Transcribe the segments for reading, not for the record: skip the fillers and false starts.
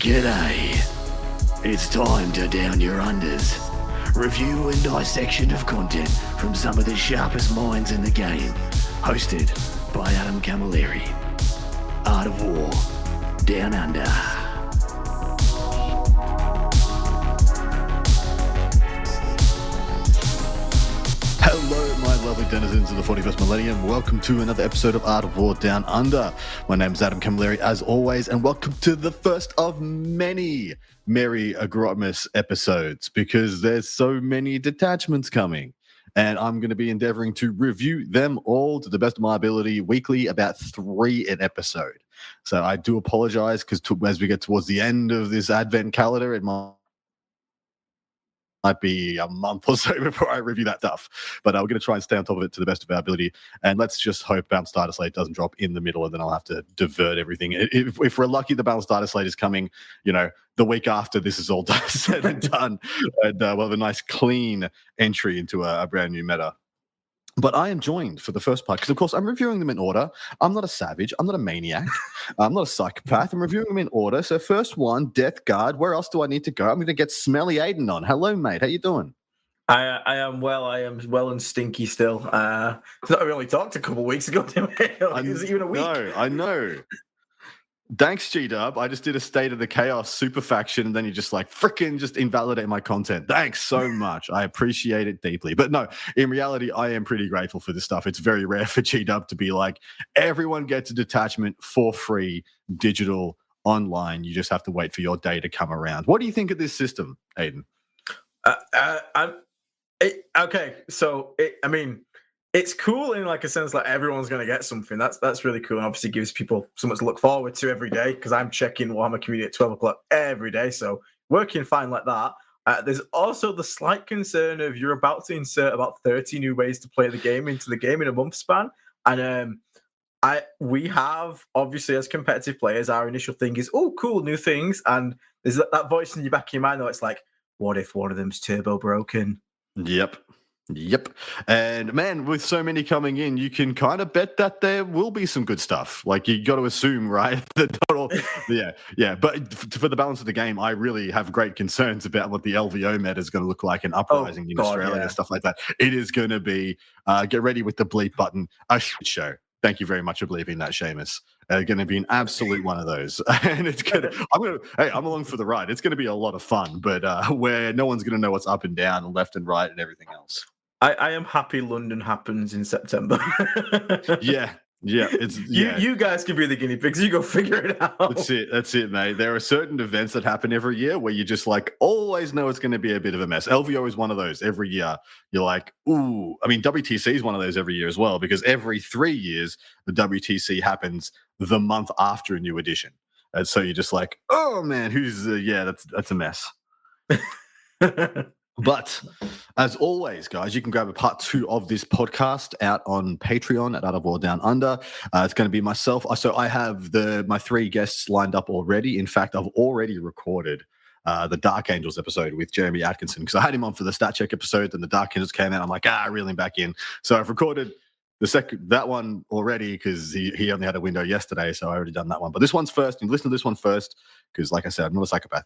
G'day. It's time to down your unders. Review and dissection of content from some of the sharpest minds in the game. Hosted by Adam Camilleri. Art of War. Down Under. Hello, my lovely denizens of the 41st millennium. Welcome to another episode of Art of War Down Under. My name is Adam Camilleri, as always, and welcome to the first of many Merry Grotmas episodes, because there's so many detachments coming, and I'm going to be endeavoring to review them all to the best of my ability weekly, about 3 an episode. So I do apologize, because as we get towards the end of this advent calendar, it might be a month or so before I review that stuff. But we're going to try and stay on top of it to the best of our ability. And let's just hope Balanced Data Slate doesn't drop in the middle, and then I'll have to divert everything. If we're lucky, the Balanced Data Slate is coming, the week after this is all said and done. And we'll have a nice clean entry into a brand new meta. But I am joined for the first part, because, of course, I'm reviewing them in order. I'm not a savage. I'm not a maniac. I'm not a psychopath. I'm reviewing them in order. So first one, Death Guard. Where else do I need to go? I'm going to get Smelly Aiden on. Hello, mate. How you doing? I am well. I am well and stinky still. We only talked a couple of weeks ago. Is it even a week? No, I know. Thanks, G-Dub. I just did a State of the Chaos super faction, and then you just freaking just invalidate my content. Thanks so much. I appreciate it deeply. But no, in reality, I am pretty grateful for this stuff. It's very rare for G-Dub to be like, everyone gets a detachment for free, digital, online. You just have to wait for your day to come around. What do you think of this system, Aiden? It's cool in a sense, everyone's going to get something. That's really cool, and obviously gives people something to look forward to every day, because I'm checking Warhammer Community at 12 o'clock every day, so working fine like that. There's also the slight concern of you're about to insert about 30 new ways to play the game into the game in a month span, and we have, obviously, as competitive players, our initial thing is, oh, cool, new things, and there's that voice in your back of your mind, though, it's like, what if one of them's turbo broken? Yep. And man, with so many coming in, you can kind of bet that there will be some good stuff. You got to assume, right? Yeah. But for the balance of the game, I really have great concerns about what the LVO meta is going to look like in Uprising in Australia and stuff like that. It is going to be get ready with the bleep button, a shit show. Thank you very much for bleeping that, Seamus. Going to be an absolute one of those, and I'm along for the ride. It's going to be a lot of fun, but where no one's going to know what's up and down and left and right and everything else. I am happy London happens in September. Yeah. You guys can be the guinea pigs. You go figure it out. That's it, mate. There are certain events that happen every year where you just always know it's going to be a bit of a mess. LVO is one of those. Every year you're like, ooh. I mean, WTC is one of those every year as well, because every 3 years the WTC happens the month after a new edition, and so you're just like, oh man, that's a mess. But as always, guys, you can grab a part 2 of this podcast out on Patreon at Art of War Down Under. It's going to be myself. So I have my 3 guests lined up already. In fact, I've already recorded the Dark Angels episode with Jeremy Atkinson, because I had him on for the stat check episode, and the Dark Angels came out. I'm like, reel him back in. So I've recorded that one already, because he only had a window yesterday, so I already done that one. But this one's first. You listen to this one first, because like I said, I'm not a psychopath.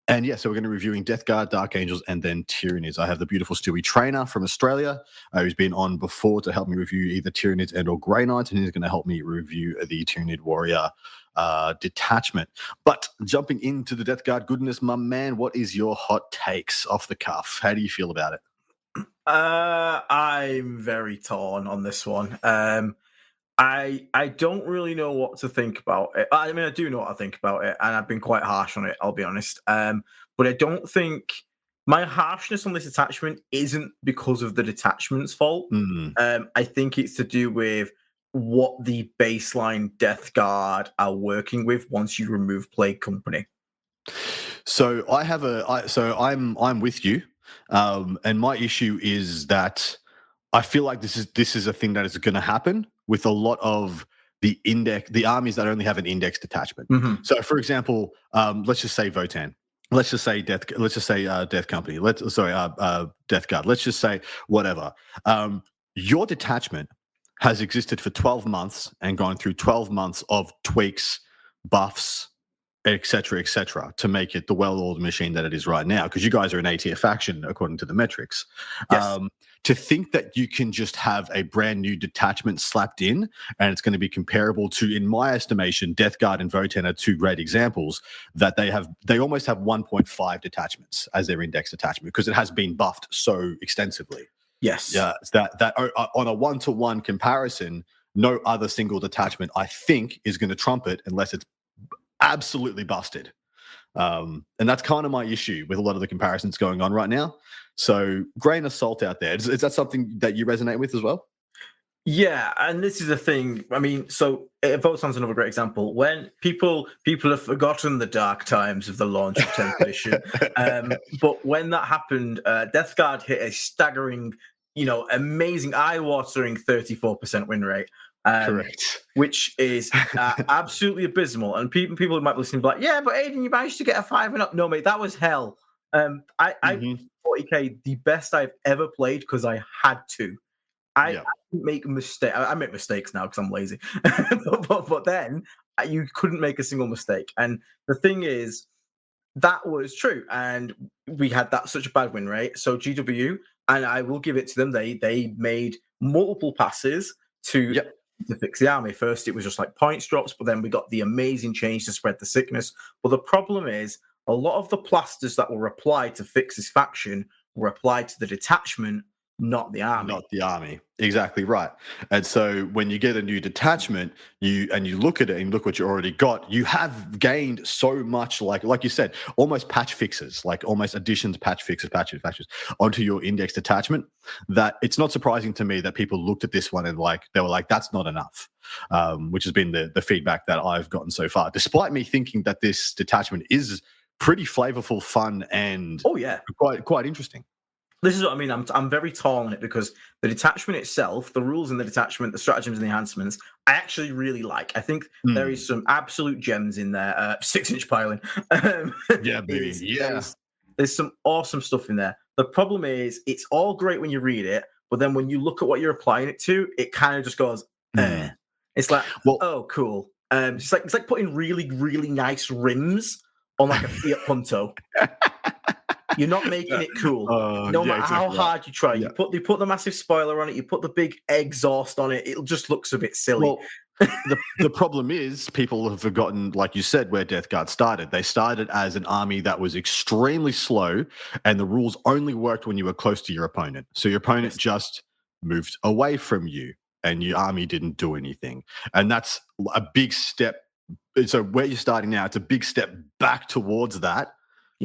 And yeah, so we're going to be reviewing Death Guard, Dark Angels, and then Tyranids. I have the beautiful Stewie Trainer from Australia, who's been on before to help me review either Tyranids and or Grey Knights, and he's going to help me review the Tyranid Warrior Detachment. But jumping into the Death Guard goodness, my man, what is your hot takes off the cuff? How do you feel about it? I'm very torn on this one. I don't really know what to think about it. I mean, I do know what I think about it, and I've been quite harsh on it, I'll be honest. But I don't think my harshness on this attachment isn't because of the detachment's fault. Mm-hmm. I think it's to do with what the baseline Death Guard are working with once you remove Plague Company. So I'm with you, and my issue is that I feel like this is a thing that is going to happen with a lot of the armies that only have an index detachment. Mm-hmm. So, for example, let's just say Votan. Let's just say Death Company. Death Guard. Let's just say whatever. Your detachment has existed for 12 months and gone through 12 months of tweaks, buffs, etc., to make it the well-oiled machine that it is right now. Because you guys are an A-tier faction, according to the metrics. Yes. To think that you can just have a brand new detachment slapped in and it's going to be comparable to, in my estimation, Death Guard and Votan are two great examples that they almost have 1.5 detachments as their index detachment because it has been buffed so extensively. Yes. Yeah, that on a one-to-one comparison, no other single detachment, I think, is going to trump it unless it's absolutely busted. And that's kind of my issue with a lot of the comparisons going on right now. So grain of salt out there. Is that something that you resonate with as well? Yeah, and this is the thing. I mean, so Votan's another great example. When people have forgotten the dark times of the launch of 10th edition, but when that happened, Death Guard hit a staggering, amazing, eye-watering 34% win rate. Correct. Which is absolutely abysmal. And people might be listening, be like, yeah, but Aiden, you managed to get a 5 and up. No, mate, that was hell. I 40k the best I've ever played because I had to. I make mistakes. I make mistakes now because I'm lazy. but then you couldn't make a single mistake. And the thing is, that was true. And we had that such a bad win rate. So GW, and I will give it to them, they made multiple passes to fix the army. First, it was just like points drops, but then we got the amazing change to spread the sickness. But the problem is, a lot of the plasters that were applied to fix this faction were applied to the detachment, not the army. Not the army. Exactly right. And so when you get a new detachment, you look at it and look what you already got, you have gained so much, like you said, almost patch fixes, like almost additions, patches onto your index detachment, that it's not surprising to me that people looked at this one and they were like, that's not enough. Which has been the feedback that I've gotten so far, despite me thinking that this detachment is pretty flavorful, fun, and quite interesting. This is what I mean. I'm very tall on it because the detachment itself, the rules in the detachment, the stratagems and the enhancements, I actually really like. I think there is some absolute gems in there. 6-inch piling. Yeah, baby. There's some awesome stuff in there. The problem is, it's all great when you read it, but then when you look at what you're applying it to, it kind of just goes, eh. It's like, oh, cool. It's like putting really, really nice rims on like a Fiat Punto. You're not making it cool. No matter how hard you try. You put the massive spoiler on it, you put the big exhaust on it, it just looks a bit silly. Well, the problem is people have forgotten, like you said, where Death Guard started. They started as an army that was extremely slow, and the rules only worked when you were close to your opponent. So your opponent just moved away from you, and your army didn't do anything. And that's a big step. So where you're starting now, it's a big step back towards that.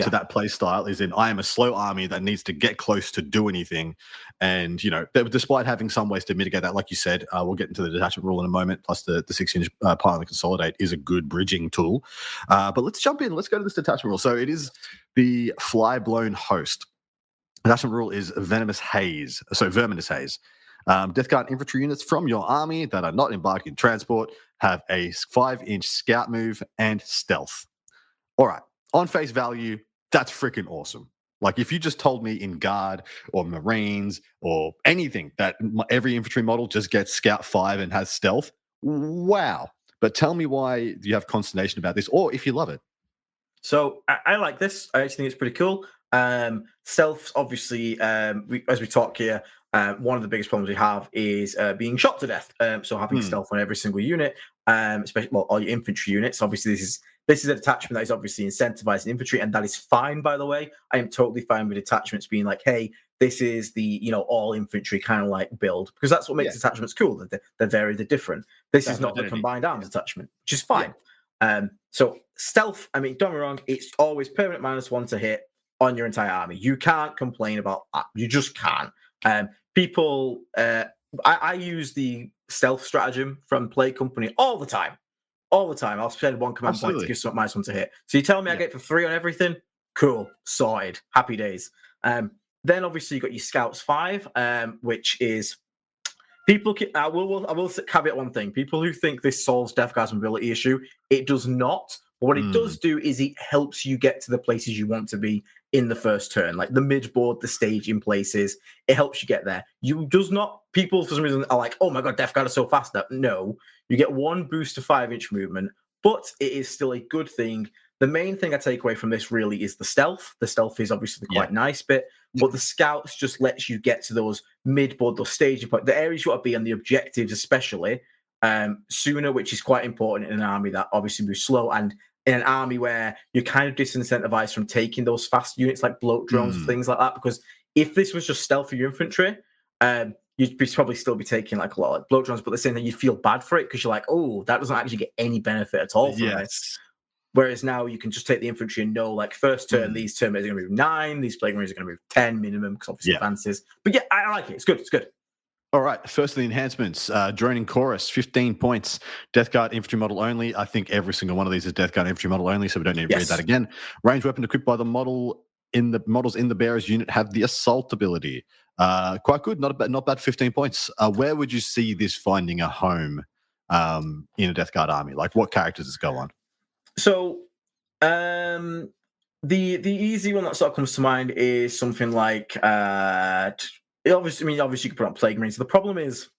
So that play style is in, I am a slow army that needs to get close to do anything. And, despite having some ways to mitigate that, like you said, we'll get into the detachment rule in a moment, plus the 6-inch pile and consolidate is a good bridging tool. But let's jump in. Let's go to this detachment rule. So it is the Flyblown Host. Detachment rule is Verminous Haze. Death Guard infantry units from your army that are not embarked in transport have a 5-inch scout move and stealth. All right. On face value, that's freaking awesome. Like if you just told me in Guard or Marines or anything that every infantry model just gets Scout 5 and has stealth, wow. But tell me why you have consternation about this, or if you love it. So I like this. I actually think it's pretty cool. Stealth, obviously, as we talk here, one of the biggest problems we have is being shot to death. So having stealth on every single unit, especially all your infantry units. Obviously, this is a detachment that is obviously incentivizing infantry, and that is fine, by the way. I am totally fine with detachments being like, hey, this is the all infantry kind of like build, because that's what makes detachments cool. They're very different. This is not the combined arms detachment, which is fine. So stealth, I mean, don't get me wrong, it's always permanent -1 to hit on your entire army. You can't complain about that. You just can't. I use the stealth stratagem from Play Company all the time. I'll spend 1 command point to give some -1 to hit. So you tell me I get for 3 on everything? Cool. Sorted. Happy days. Then obviously you got your Scouts 5, which is people. I will caveat one thing. People who think this solves Death Guard's mobility issue, it does not. But what it does do is it helps you get to the places you want to be in the first turn, like the mid board, the staging places. It helps you get there. People for some reason are like, oh my god, Death Guard is so fast. No, you get 1 boost to 5-inch movement, but it is still a good thing the main thing I take away from this really is the stealth. The stealth is obviously the quite nice bit, but the scouts just lets you get to those mid-board, those staging points, the areas you want to be on, the objectives especially, sooner, which is quite important in an army that obviously moves slow, and in an army where you're kind of disincentivized from taking those fast units like bloat drones, things like that. Because if this was just stealth for your infantry, you'd probably still be taking like a lot of like bloat drones, but the same thing, you'd feel bad for it because you're like, oh, that doesn't actually get any benefit at all from this. Whereas now you can just take the infantry and know, like, first turn, these terminates are going to move 9, these plague marines are going to move 10 minimum, because obviously advances. But yeah, I like it. It's good. It's good. All right. First of the enhancements, droning chorus, 15 points. Death Guard infantry model only. I think every single one of these is Death Guard infantry model only, so we don't need to read that again. Range weapon equipped by the model in the models in the bearer's unit have the assault ability. Quite good. Not bad. 15 points. Where would you see this finding a home in a Death Guard army? Like, what characters does it go on? So, the easy one that sort of comes to mind is something like obviously you can put on Plague Marines. The problem is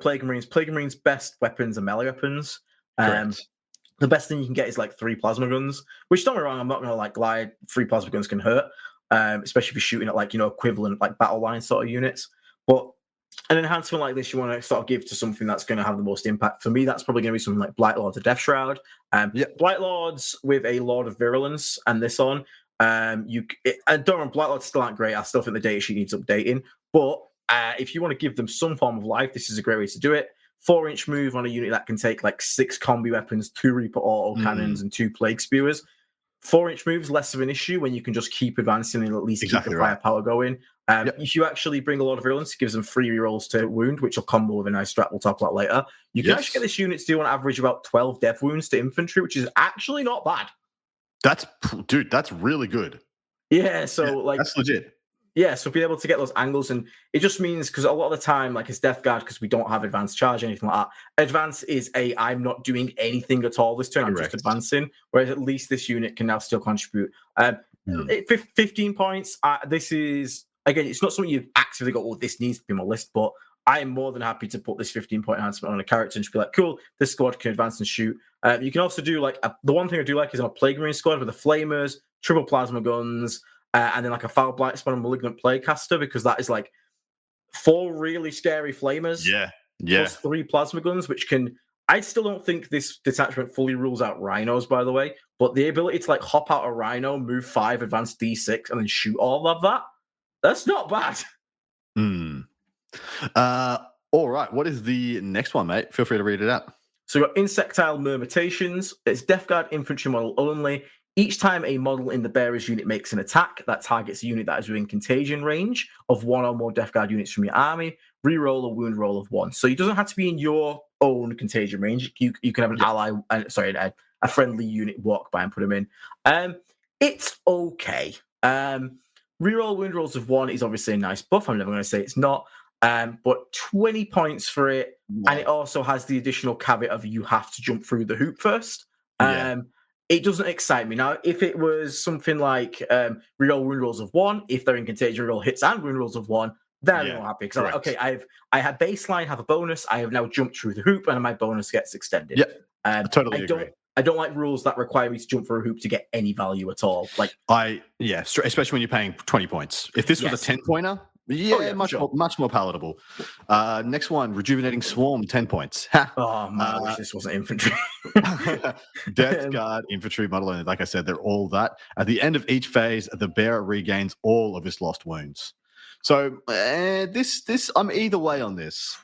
Plague Marines' best weapons are melee weapons. The best thing you can get is like 3 plasma guns, which, don't get me wrong, I'm not going to like lie, 3 plasma guns can hurt, especially if you're shooting at like, equivalent like battle line sort of units. But an enhancement like this, you want to sort of give to something that's going to have the most impact. For me, that's probably going to be something like Blight Lords of Death Shroud. Blight Lords with a Lord of Virulence and this on. Don't worry, Blight Lords still aren't great. I still think the data sheet needs updating. But if you want to give them some form of life, this is a great way to do it. 4-inch move on a unit that can take like 6 combi weapons, 2 Reaper auto cannons, and 2 Plague Spewers. 4-inch moves less of an issue when you can just keep advancing and at least keep the firepower going. If you actually bring a lot of virulence, it gives them 3 rerolls to wound, which will combo with a nice strat we'll talk about later. You can actually get this unit to do on average about 12 death wounds to infantry, which is actually not bad. That's really good. Yeah, so that's legit. Yeah, so be able to get those angles, and it just means, because a lot of the time, like, it's Death Guard, because we don't have advanced charge, anything like that. Advance is I'm not doing anything at all this turn, I'm just advancing, whereas at least this unit can now still contribute. 15 points, this is, again, it's not something you actively go, oh, this needs to be on my list, but I am more than happy to put this 15-point enhancement on a character and just be like, cool, this squad can advance and shoot. You can also do, like, the one thing I do like is on a Plague Marine squad with the Flamers, triple plasma guns, and then like a Foul Blight Spawn and Malignant Plaguecaster, because that is like 4 really scary Flamers plus 3 plasma guns, which can... I still don't think this detachment fully rules out Rhinos, by the way, but the ability to like hop out a Rhino, move 5, advance D6, and then shoot all of that, that's not bad. All right, what is the next one, mate? Feel free to read it out. So we've got Insectile Myrmitations. It's Death Guard infantry model only. Each time a model in the bearer's unit makes an attack that targets a unit that is within contagion range of 1 or more Death Guard units from your army, reroll a wound roll of 1. So it doesn't have to be in your own contagion range. You can have an ally, a friendly unit walk by and put them in. It's okay. Reroll wound rolls of 1 is obviously a nice buff. I'm never going to say it's not. But 20 points for it, and it also has the additional caveat of you have to jump through the hoop first. It doesn't excite me. Now, if it was something like reroll wound rolls of 1, if they're in contagion, reroll hits and wound rolls of 1, then I'm more happy. Because I'm like, okay, I have baseline, have a bonus, I have now jumped through the hoop, and my bonus gets extended. I totally agree. I don't like rules that require me to jump through a hoop to get any value at all. Like, especially when you're paying 20 points. If this was a 10-pointer, much more palatable. Next one, Rejuvenating Swarm, 10 points. Oh man, I wish this wasn't infantry. Death Guard infantry model only. Like I said, they're all that. At the end of each phase, the bearer regains all of his lost wounds. So this I'm either way on this.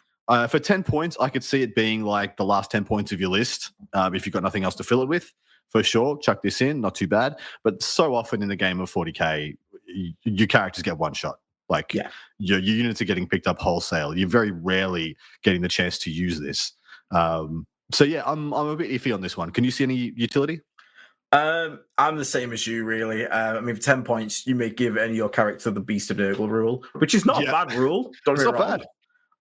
For 10 points, I could see it being like the last 10 points of your list. If you've got nothing else to fill it with, for sure, chuck this in, not too bad. But so often in the game of 40k, your characters get one shot. Like your units are getting picked up wholesale. You're very rarely getting the chance to use this. I'm a bit iffy on this one. Can you see any utility? I'm the same as you, really. I mean, for 10 points, you may give any of your character the Beast of Nurgle rule, which is not a bad rule. Don't get me wrong.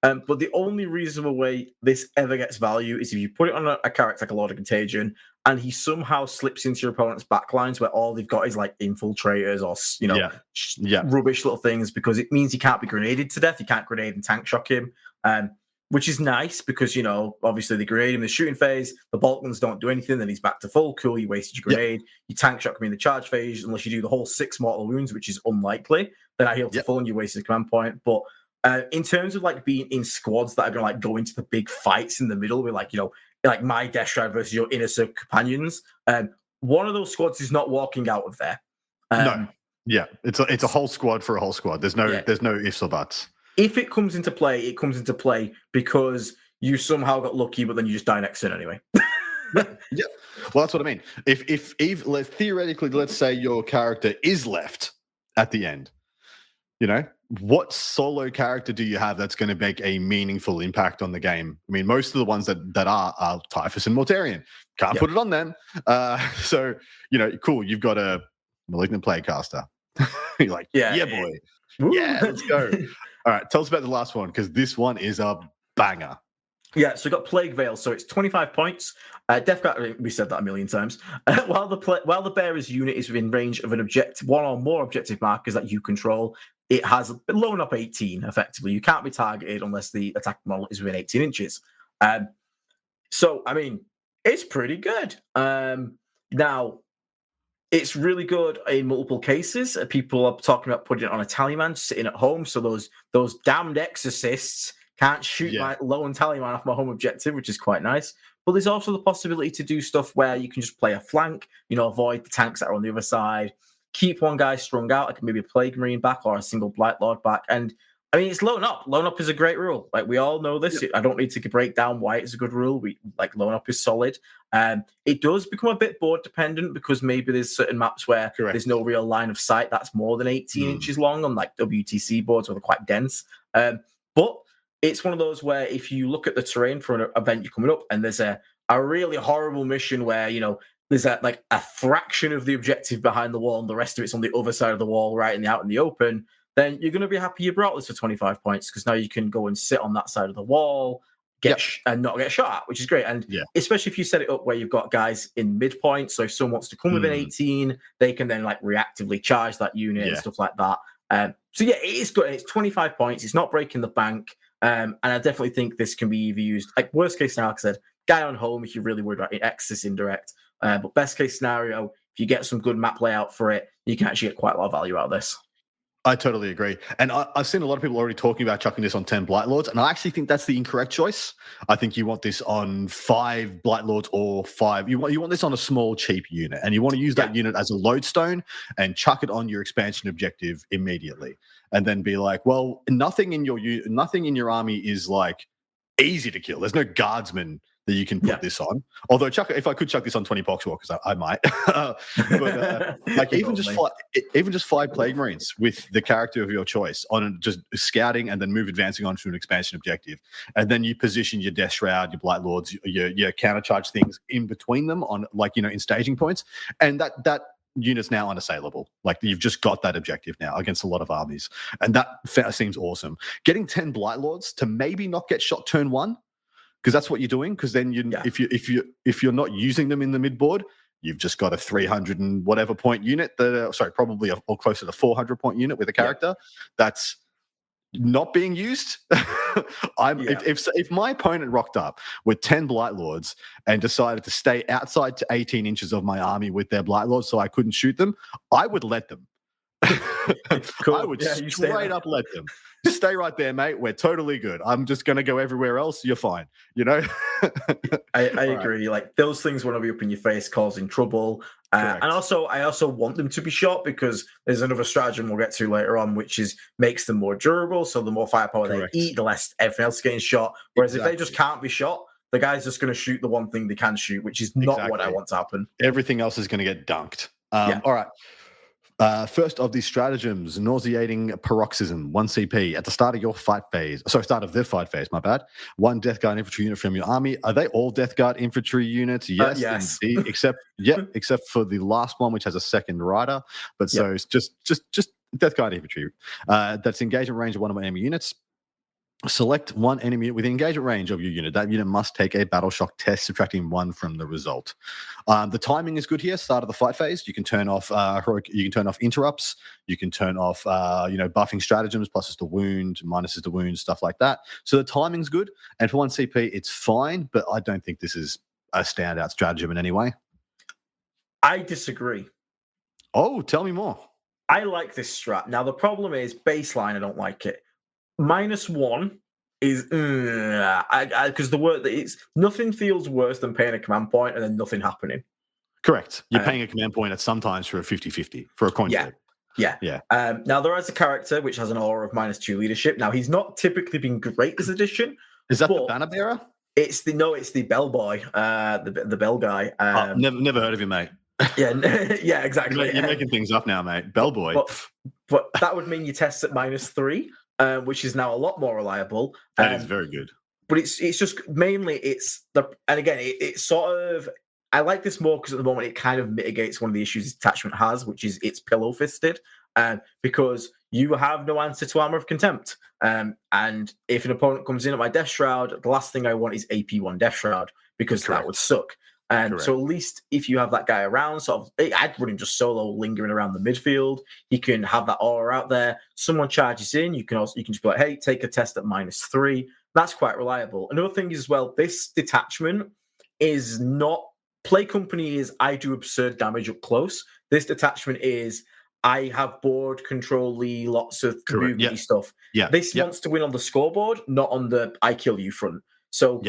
Bad. But the only reasonable way this ever gets value is if you put it on a character like a Lord of Contagion, and he somehow slips into your opponent's backlines where all they've got is like infiltrators or rubbish little things, because it means he can't be grenaded to death. You can't grenade and tank shock him. which is nice because, obviously the grenade in the shooting phase, the bolt guns don't do anything, then he's back to full. Cool, you wasted your grenade. Your tank shot can be in the charge phase unless you do the whole 6 mortal wounds, which is unlikely. Then I heal to full and you wasted a command point. But in terms of like being in squads that are going to like go into the big fights in the middle with like, like my Death Stride versus your Inner Circle companions, one of those squads is not walking out of there. No. Yeah, it's a whole squad for a whole squad. There's no ifs or buts. If it comes into play, it comes into play because you somehow got lucky, but then you just die next turn anyway. Yeah. Well, that's what I mean. If theoretically, let's say your character is left at the end, what solo character do you have that's going to make a meaningful impact on the game? I mean, most of the ones that are Typhus and Mortarion. Can't put it on them. So, cool. You've got a Malignant Plaguecaster. You're like, boy. Woo. Yeah, let's go. All right, tell us about the last one, because this one is a banger. Yeah, so we've got Plague Veil, so it's 25 points. Death Guard, we said that a million times. While the bearer's unit is within range of an objective, one or more objective markers that you control, it has blown up 18, effectively. You can't be targeted unless the attack model is within 18 inches. So, I mean, it's pretty good. Now, it's really good in multiple cases. People are talking about putting it on a Tallyman sitting at home. So those damned exorcists can't shoot my lone Tallyman off my home objective, which is quite nice. But there's also the possibility to do stuff where you can just play a flank, avoid the tanks that are on the other side, keep one guy strung out, like maybe a Plague Marine back or a single Blight Lord back. And I mean, it's loan up. Loan up is a great rule. Like, we all know this. I don't need to break down why it's a good rule. Loan up is solid. It does become a bit board dependent because maybe there's certain maps where there's no real line of sight that's more than 18 inches long on like WTC boards where they're quite dense. But it's one of those where if you look at the terrain for an event you're coming up and there's a really horrible mission where, there's a fraction of the objective behind the wall and the rest of it's on the other side of the wall, right out in the open, then you're going to be happy you brought this for 25 points because now you can go and sit on that side of the wall, and not get shot at, which is great. And especially if you set it up where you've got guys in midpoint, so if someone wants to come within 18, they can then reactively charge that unit and stuff like that. So yeah, it is good. It's 25 points. It's not breaking the bank. And I definitely think this can be either used, like worst case scenario, like I said, guy on home if you're really worried about it, Exis indirect. But best case scenario, if you get some good map layout for it, you can actually get quite a lot of value out of this. I totally agree. And I've seen a lot of people already talking about chucking this on 10 Blight Lords, and I actually think that's the incorrect choice. I think you want this on 5 Blight Lords or 5. You want this on a small, cheap unit, and you want to use that unit as a lodestone and chuck it on your expansion objective immediately. And then be like, well, nothing in your army is easy to kill. There's no guardsman that you can put this on. Although if I could chuck this on 20 Poxwalkers, I might. But even just 5 Plague Marines with the character of your choice on just scouting and then advancing onto an expansion objective. And then you position your Death Shroud, your Blight Lords, your countercharge things in between them on in staging points. And that unit's now unassailable. You've just got that objective now against a lot of armies. And that seems awesome. Getting 10 Blight Lords to maybe not get shot turn 1, because that's what you're doing. Because then if you're not using them in the midboard, you've just got a 300 and whatever point unit probably or closer to 400 point unit with a character that's not being used. If my opponent rocked up with 10 Blight Lords and decided to stay outside to 18 inches of my army with their Blight Lords so I couldn't shoot them, I would let them. Cool. I would straight up let them. Stay right there, mate. We're totally good. I'm just going to go everywhere else. You're fine. I agree. Those things want to be up in your face, causing trouble. And also, I also want them to be shot because there's another stratagem we'll get to later on, which makes them more durable. So the more firepower they eat, the less everything else is getting shot. Whereas if they just can't be shot, the guy's just going to shoot the one thing they can shoot, which is not what I want to happen. Everything else is going to get dunked. All right. First of these stratagems, nauseating paroxysm, 1 CP at the start of your fight phase. Sorry, start of their fight phase, my bad. 1 Death Guard infantry unit from your army. Are they all Death Guard infantry units? Yes. Indeed, except for the last one, which has a second rider. But so it's just Death Guard infantry. That's engagement range of one of my enemy units. Select one enemy with engagement range of your unit. That unit must take a battle shock test, subtracting 1 from the result. The timing is good here. Start of the fight phase. You can turn off you can turn off interrupts. You can turn off buffing stratagems, plus is the wound, minus is the wound, stuff like that. So the timing's good. And for 1 CP, it's fine, but I don't think this is a standout stratagem in any way. I disagree. Oh, tell me more. I like this strat. Now the problem is baseline. I don't like it. -1 is because the word it's nothing feels worse than paying a command point and then nothing happening. Correct. You're paying a command point at sometimes for a 50-50 for a coin flip. Yeah. Now there is a character which has an aura of -2 leadership. Now he's not typically been great this edition. Is that the banner bearer? It's the bell boy, the bell guy. Never heard of him, mate. Yeah, exactly. You're making things up now, mate. Bellboy. But that would mean you test at -3, which is now a lot more reliable. That is very good. But it's just mainly and again it's sort of I like this more because at the moment it kind of mitigates one of the issues Detachment has, which is it's pillow fisted, because you have no answer to Armor of Contempt. And if an opponent comes in at my Death Shroud, the last thing I want is AP1 Death Shroud because that would suck. So at least if you have that guy around, sort of, I'd run him just solo, lingering around the midfield. He can have that aura out there. Someone charges in, you can just be like, hey, take a test at -3. That's quite reliable. Another thing is as well, this detachment is not play company is I do absurd damage up close. This detachment is I have board control-y, lots of movement stuff. This wants to win on the scoreboard, not on the I kill you front. So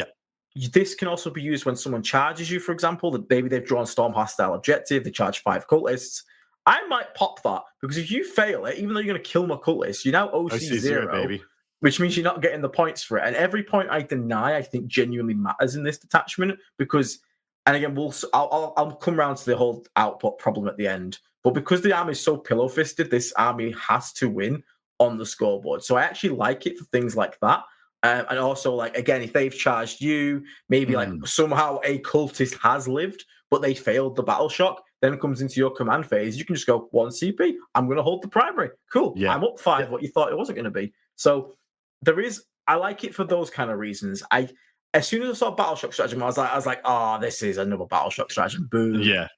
this can also be used when someone charges you, for example, that maybe they've drawn Storm Hostile Objective, they charge 5 cultists. I might pop that because if you fail it, even though you're going to kill my cultists, you're now OC0, baby. Which means you're not getting the points for it. And every point I deny, I think genuinely matters in this detachment because, and again, I'll come around to the whole output problem at the end. But because the army is so pillow fisted, this army has to win on the scoreboard. So I actually like it for things like that. And also, like, again, if they've charged you, maybe like somehow a cultist has lived, but they failed the battle shock, then it comes into your command phase. You can just go 1 CP. I'm going to hold the primary. Cool. I'm up 5, what you thought it wasn't going to be. So I like it for those kind of reasons. As soon as I saw battle shock stratagem, I was like, oh, this is another battle shock stratagem. Boom. Yeah.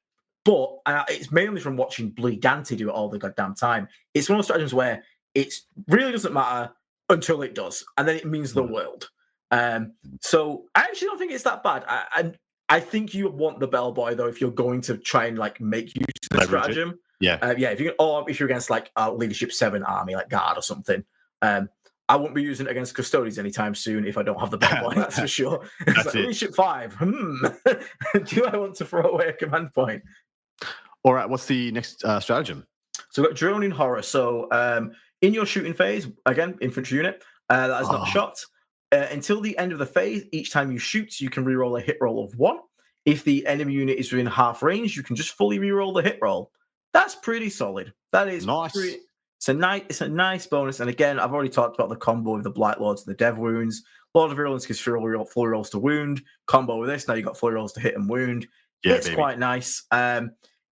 But it's mainly from watching Bloody Dante do it all the goddamn time. It's one of those stratagems where it really doesn't matter until it does, and then it means the world. So I actually don't think it's that bad. I think you want the bellboy though if you're going to try and like make use of the stratagem. If you're against like a leadership 7 army like guard or something. I won't be using it against custodians anytime soon if I don't have the bellboy. That's for sure. It's like, leadership 5. Do I want to throw away a command point? All right. What's the next stratagem? So we've got Droning Horror. So in your shooting phase, again, infantry unit that is not shot. Until the end of the phase, each time you shoot, you can reroll a hit roll of 1. If the enemy unit is within half range, you can just fully reroll the hit roll. That's pretty solid. That is nice. It's a nice bonus. And again, I've already talked about the combo with the Blight Lords and the Dev Wounds. Lord of Virulence gives full rolls to wound. Combo with this, now you've got full rolls to hit and wound. It's quite nice.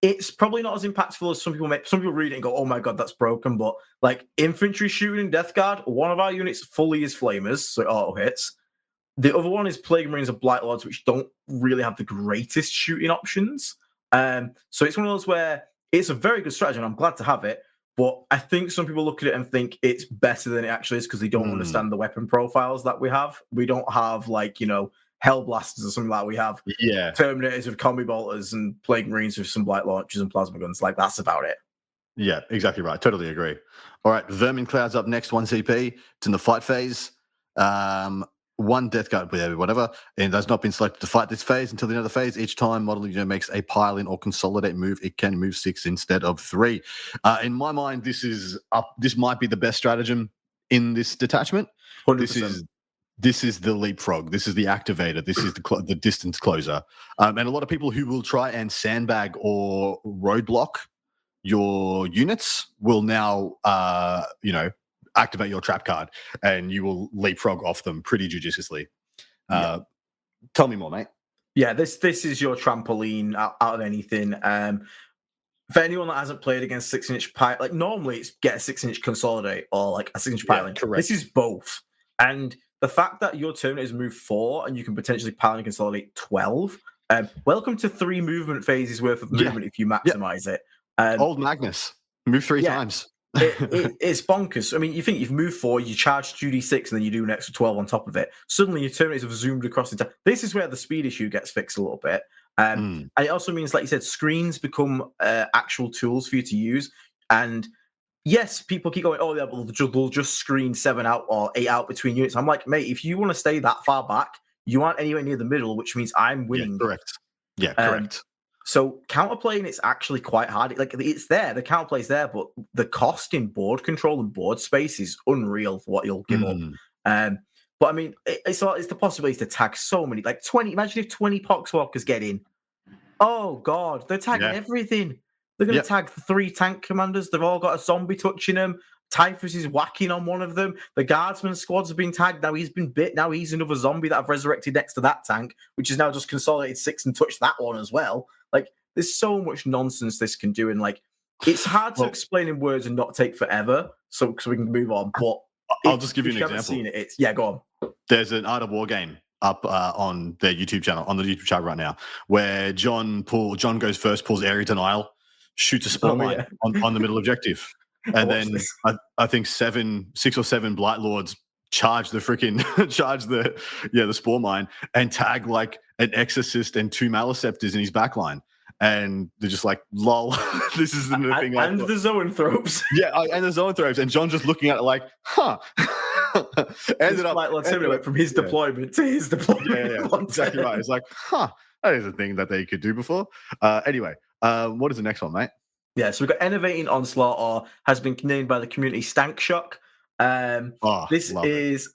It's probably not as impactful as some people make. Some people read it and go, oh my God, that's broken. But like infantry shooting Death Guard, one of our units fully is Flamers, so it auto hits. The other one is Plague Marines and Blight Lords, which don't really have the greatest shooting options. So it's one of those where it's a very good strategy, and I'm glad to have it. But I think some people look at it and think it's better than it actually is because they don't understand the weapon profiles that we have. We don't have like, Hellblasters or something like that. We have Terminators with Combi Bolters and Plague Marines with some Blight Launchers and Plasma Guns. Like, that's about it. Yeah, exactly right. Totally agree. All right, Vermin Cloud's up next, 1 CP. It's in the fight phase. 1 Death Guard, whatever, and has not been selected to fight this phase until the end of the phase. Each time model unit makes a pile-in or consolidate move, it can move 6 instead of 3. In my mind, this might be the best stratagem in this detachment. 100%. This is the leapfrog. This is the activator. This is the distance closer. And a lot of people who will try and sandbag or roadblock your units will now, activate your trap card, and you will leapfrog off them pretty judiciously. Tell me more, mate. Yeah, this is your trampoline out of anything. For anyone that hasn't played against 6-inch pile, like normally it's get a 6-inch consolidate or like a 6-inch piling. Correct. This is both. And the fact that your Terminators move 4 and you can potentially power and consolidate 12. Welcome to 3 movement phases worth of movement if you maximize it. Old Magnus. Move 3 times. It's bonkers. I mean, you think you've moved 4, you charge 2d6, and then you do an extra 12 on top of it. Suddenly, your Terminators have zoomed across the time. This is where the speed issue gets fixed a little bit. And it also means, like you said, screens become actual tools for you to use. And yes, people keep going, oh, yeah, they'll just screen 7 out or 8 out between units. I'm like, mate, if you want to stay that far back, you aren't anywhere near the middle, which means I'm winning. Yeah, correct. So counterplaying, it's actually quite hard. Like, it's there, the counterplay's there, but the cost in board control and board space is unreal for what you'll give up. But I mean, it's the possibility to tag so many, like 20. Imagine if 20 Poxwalkers get in. Oh God, they're tagging everything. They're going to tag the 3 tank commanders. They've all got a zombie touching them. Typhus is whacking on one of them. The guardsman squads have been tagged. Now he's been bit. Now he's another zombie that I've resurrected next to that tank, which is now just consolidated 6 and touched that one as well. Like, there's so much nonsense this can do, and like, it's hard to explain in words and not take forever. So we can move on. But I'll just give you an example. Seen it, go on. There's an Art of War game up on their YouTube channel, on the YouTube channel right now, where John goes first, pulls area denial, shoots a spawn mine on the middle objective, and then I think 6 or 7 Blight Lords charge the spawn mine and tag like an Exorcist and 2 Maleceptors in his backline. And they're just like, lol, this is the thing. And the Zoanthropes. And the Zoanthropes. And John just looking at it like, huh. Ended up went from his deployment to his deployment. Yeah, exactly right. It's like, huh, that is a thing that they could do before. Anyway, what is the next one, mate? Yeah, so we've got Enervating Onslaught, or has been named by the community Stank Shock. This is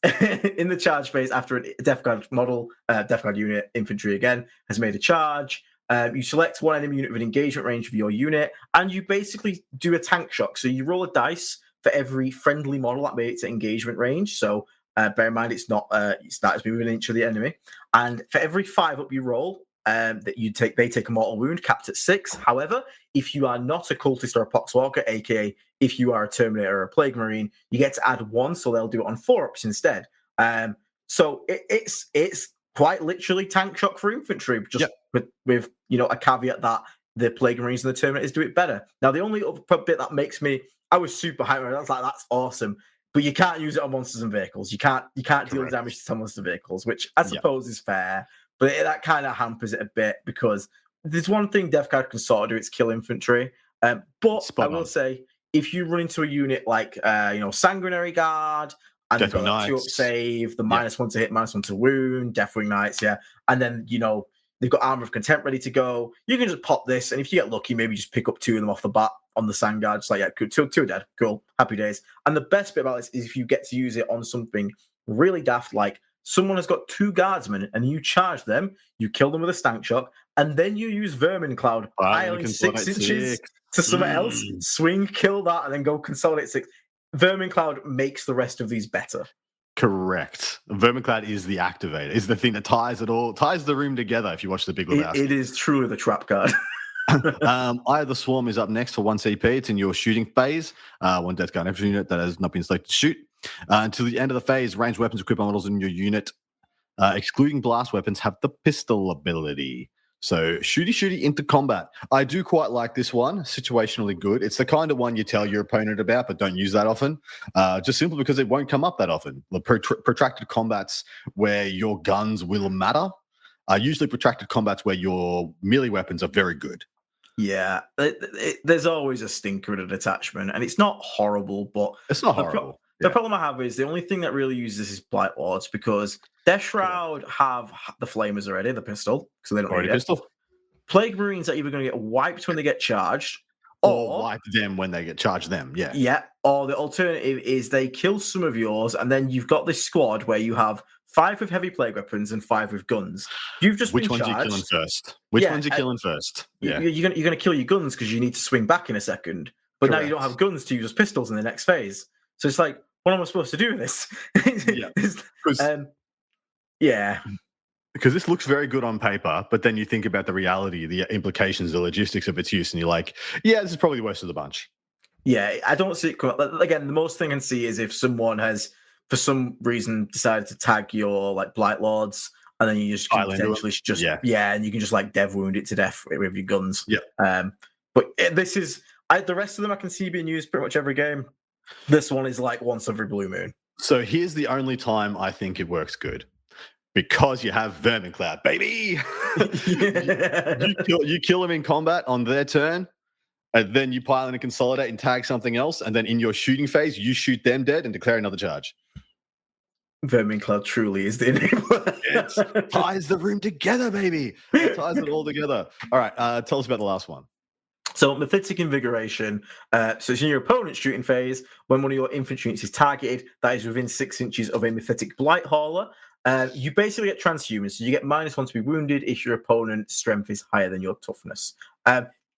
in the charge phase after a Death Guard model, Death Guard unit, infantry again, has made a charge. You select one enemy unit with engagement range of your unit, and you basically do a tank shock. So you roll a dice for every friendly model that made it to engagement range. So bear in mind, it's not as being within an inch of the enemy. And for every 5 up you roll, that they take a mortal wound, capped at 6. However, if you are not a cultist or a poxwalker, aka if you are a Terminator or a Plague Marine, you get to add 1, so they'll do it on 4-ups instead. So it's quite literally tank shock for infantry, just with a caveat that the Plague Marines and the Terminators do it better. Now, the only other bit that makes me, I was super hyped. I was like, that's awesome. But you can't use it on monsters and vehicles. You can't deal damage to monster vehicles, which I suppose is fair. But that kind of hampers it a bit, because there's one thing Death Guard can sort of do, it's kill infantry. But I will say, if you run into a unit like Sanguinary Guard, and they've got that 2-up save, the -1 to hit, -1 to wound, Deathwing Knights, and then they've got Armor of Contempt ready to go, you can just pop this, and if you get lucky, maybe just pick up 2 of them off the bat on the Sangard. Just like, two are dead, cool, happy days. And the best bit about this is if you get to use it on something really daft, like someone has got 2 guardsmen and you charge them, you kill them with a stank shock, and then you use Vermin Cloud, piling 6 inches to somewhere else, swing, kill that, and then go consolidate 6. Vermin Cloud makes the rest of these better. Correct. Vermin Cloud is the activator, is the thing that ties the room together. If you watch the Big Lebowski, it is truly the trap card. Eye of the Swarm is up next for 1 CP. It's in your shooting phase. 1 Death Guard infantry unit that has not been selected to shoot. Until the end of the phase, ranged weapons equipped models in your unit, excluding blast weapons, have the pistol ability. So shooty into combat. I do quite like this one. Situationally good. It's the kind of one you tell your opponent about, but don't use that often. Just simply because it won't come up that often. The protracted combats where your guns will matter are usually protracted combats where your melee weapons are very good. Yeah, there's always a stinker in a detachment, and it's not horrible, but it's not horrible. The problem I have is the only thing that really uses this is Blight Lords, because Death Shroud have the flamers already, the pistol, so they don't need it. Plague Marines are either going to get wiped when they get charged, or wipe them when they get charged them. Yeah. Or the alternative is they kill some of yours, and then you've got this squad where you have 5 with heavy plague weapons and 5 with guns. You've just Which ones are you killing first? Which ones are you killing first? Yeah. You're going to kill your guns because you need to swing back in a second. But now you don't have guns to use as pistols in the next phase. So it's like, what am I supposed to do with this? Because this looks very good on paper, but then you think about the reality, the implications, the logistics of its use, and you're like, this is probably the worst of the bunch. Yeah, I don't see it. Again, the most thing I can see is if someone has for some reason decided to tag your like Blight Lords, and then you just can potentially just and you can just like dev wound it to death with your guns. But this is the rest of them I can see being used pretty much every game. This one is like once every blue moon. So here's the only time I think it works good. Because you have Vermin Cloud, baby. you kill them in combat on their turn, and then you pile in and consolidate and tag something else, and then in your shooting phase, you shoot them dead and declare another charge. Vermin Cloud truly is the enabler. It ties the room together, baby. It ties it all together. All right, tell us about the last one. So, Mythic Invigoration. So, it's in your opponent's shooting phase. When one of your infantry units is targeted, that is within 6 inches of a Mythic Blight Hauler. You basically get transhumans. So, you get -1 to be wounded if your opponent's strength is higher than your toughness.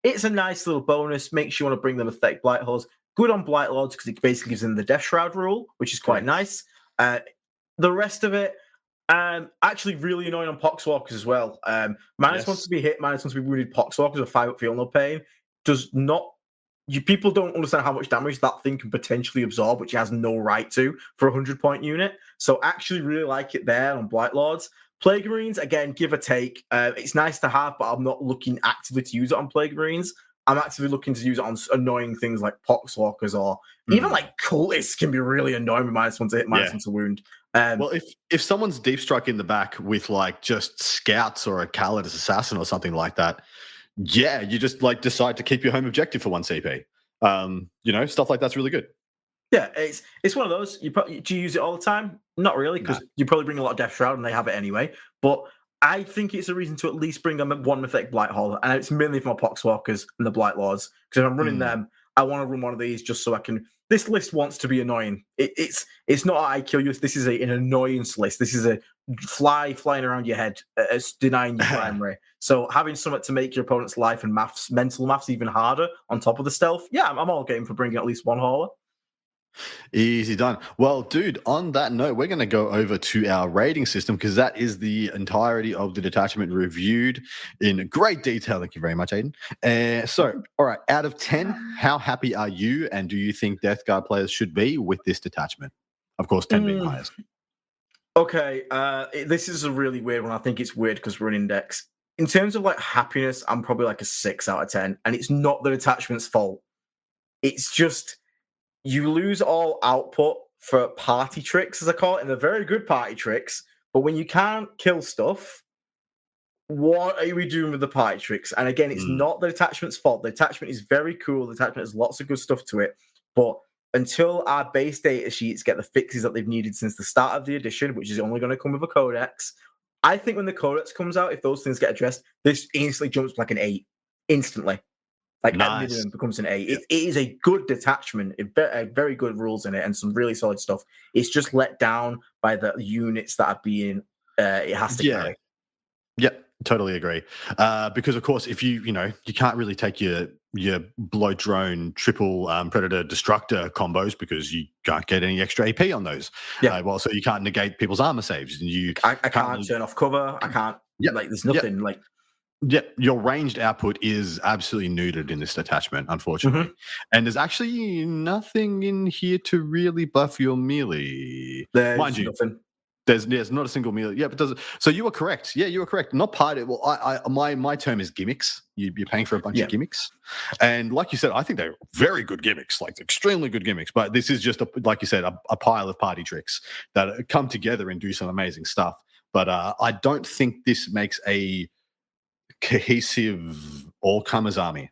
It's a nice little bonus. Makes you want to bring them Mythic Blight Haulers. Good on Blight Lords because it basically gives them the Death Shroud rule, which is quite nice. The rest of it, actually really annoying on Poxwalkers as well. -1 to be hit, -1 to be wounded. Poxwalkers are 5 up feel no pain. Does not. People don't understand how much damage that thing can potentially absorb, which it has no right to for a 100-point unit. So actually really like it there on Blight Lords. Plague Marines, again, give or take. It's nice to have, but I'm not looking actively to use it on Plague Marines. I'm actively looking to use it on annoying things like Poxwalkers or even like Cultists can be really annoying with -1 to hit, -1 to wound. Well, if someone's deep struck in the back with like just scouts or a Calidus assassin or something like that, you just like decide to keep your home objective for 1 CP. Stuff like that's really good. Yeah, it's one of those. Do you use it all the time? Not really, because you probably bring a lot of Death Shroud and they have it anyway. But I think it's a reason to at least bring them 1 Mythic Blight Hauler, and it's mainly for my Poxwalkers and the Blight Lords. Because if I'm running them, I want to run one of these just so I can. This list wants to be annoying. It's not I kill you. This is an annoyance list. This is a flying around your head, denying your primary. So having something to make your opponent's life and mental maths even harder on top of the stealth. Yeah, I'm all game for bringing at least 1 hauler. Easy done. Well, dude, on that note, we're going to go over to our rating system because that is the entirety of the detachment reviewed in great detail. Thank you very much, Aiden. All right, out of 10, how happy are you, and do you think Death Guard players should be with this detachment? Of course, 10 being highest. Okay, this is a really weird one. I think it's weird because we're an index. In terms of like happiness, I'm probably like a 6 out of 10, and it's not the detachment's fault. It's just you lose all output for party tricks, as I call it, and they're very good party tricks. But when you can't kill stuff, what are we doing with the party tricks? And again, it's not the detachment's fault. The detachment is very cool. The detachment has lots of good stuff to it. But until our base data sheets get the fixes that they've needed since the start of the edition, which is only going to come with a codex, I think when the codex comes out, if those things get addressed, this instantly jumps like an 8. Instantly. Like at minimum becomes an 8. It is a good detachment. Very good rules in it and some really solid stuff. It's just let down by the units that are being it has to carry. Yeah, totally agree. Because of course, if you can't really take your blow drone triple predator destructor combos because you can't get any extra AP on those. So you can't negate people's armor saves, and I can't turn off cover. I can't. There's nothing your ranged output is absolutely neutered in this detachment, unfortunately. And there's actually nothing in here to really buff your melee. There's nothing. There's not a single melee. Yeah, but does it? So you were correct. Yeah, you were correct. Not part of it. Well, my term is gimmicks. You're paying for a bunch of gimmicks, and like you said, I think they're very good gimmicks, like extremely good gimmicks. But this is just like you said, a pile of party tricks that come together and do some amazing stuff. But I don't think this makes a cohesive all-comers army,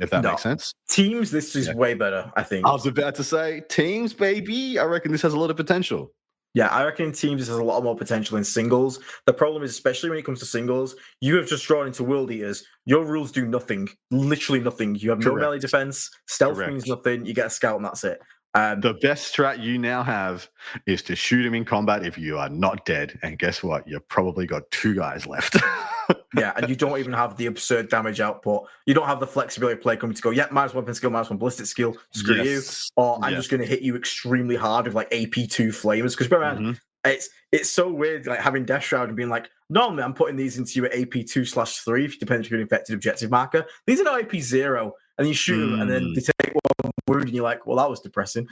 if that makes sense. Teams, this is way better, I think. I was about to say teams, baby. I reckon this has a lot of potential. Yeah, I reckon in teams this has a lot more potential in singles. The problem is, especially when it comes to singles, you have just drawn into World Eaters. Your rules do nothing, literally nothing. You have no melee defense. Stealth means nothing. You get a scout and that's it. The best strat you now have is to shoot him in combat if you are not dead. And guess what? You've probably got 2 guys left. Yeah, and you don't even have the absurd damage output. You don't have the flexibility of play coming to go, minus weapon skill, minus 1 ballistic skill, screw you. Or I'm just going to hit you extremely hard with like AP2 flamers. Because remember, it's so weird like having Death Shroud and being like, normally I'm putting these into your AP2/3 if you depend on your infected objective marker. These are now AP0, and you shoot them, and then they take 1 wound, and you're like, well, that was depressing.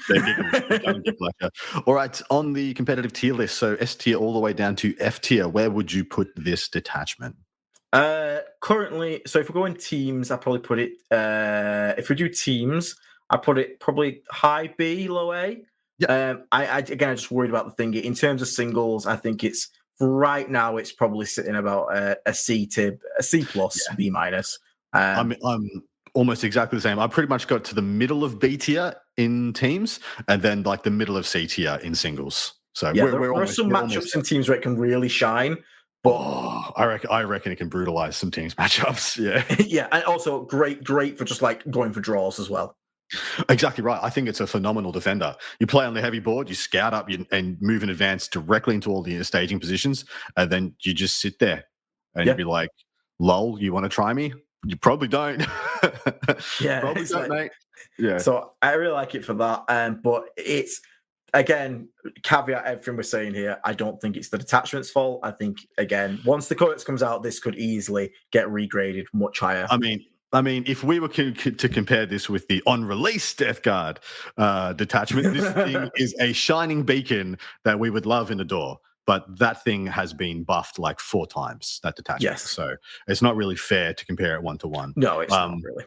All right, on the competitive tier list, so S tier all the way down to F tier, where would you put this detachment? Currently, so if we go in teams, I probably put it. If we do teams, I put it probably high B, low A. Yeah. I just worried about the thingy. In terms of singles, I think it's right now it's probably sitting about a C tip, a C plus, B minus. I'm almost exactly the same. I pretty much got to the middle of B tier in teams, and then like the middle of C tier in singles. So yeah, there are some matchups in teams where it can really shine. But I reckon it can brutalize some teams matchups. Yeah, yeah, and also great for just like going for draws as well. Exactly right. I think it's a phenomenal defender. You play on the heavy board, you scout up and move in advance directly into all the staging positions, and then you just sit there and you'd be like, "Lol, you want to try me? You probably don't." Yeah, probably don't, like, mate. Yeah. So I really like it for that. But it's again caveat everything we're saying here. I don't think it's the detachment's fault. I think again, once the codex comes out, this could easily get regraded much higher. I mean, if we were to compare this with the on-release Death Guard detachment, this thing is a shining beacon that we would love and adore. But that thing has been buffed like 4 times, that detachment. Yes. So it's not really fair to compare it 1-to-1. No, it's not really.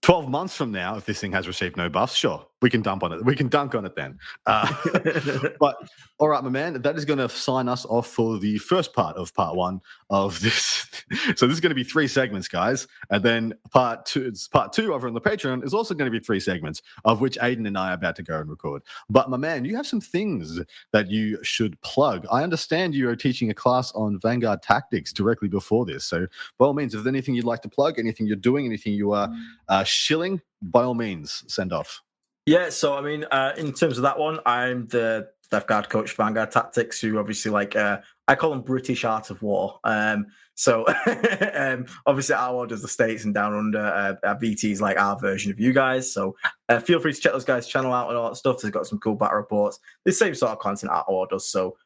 12 months from now, if this thing has received no buffs, sure, we can dump on it. We can dunk on it then. But all right, my man, that is going to sign us off for the first part of part 1 of this. So this is going to be 3 segments, guys. And then part 2 over on the Patreon is also going to be 3 segments, of which Aiden and I are about to go and record. But my man, you have some things that you should plug. I understand you are teaching a class on Vanguard tactics directly before this. So by all means, if there's anything you'd like to plug, anything you're doing, anything you are shilling, by all means, send off. Yeah, so I mean, in terms of that one, I'm the Death Guard coach for Vanguard Tactics, who obviously I call them British Art of War. So obviously our does the States and Down Under, BT is like our version of you guys. So feel free to check those guys' channel out and all that stuff. They've got some cool battle reports. The same sort of content our does. So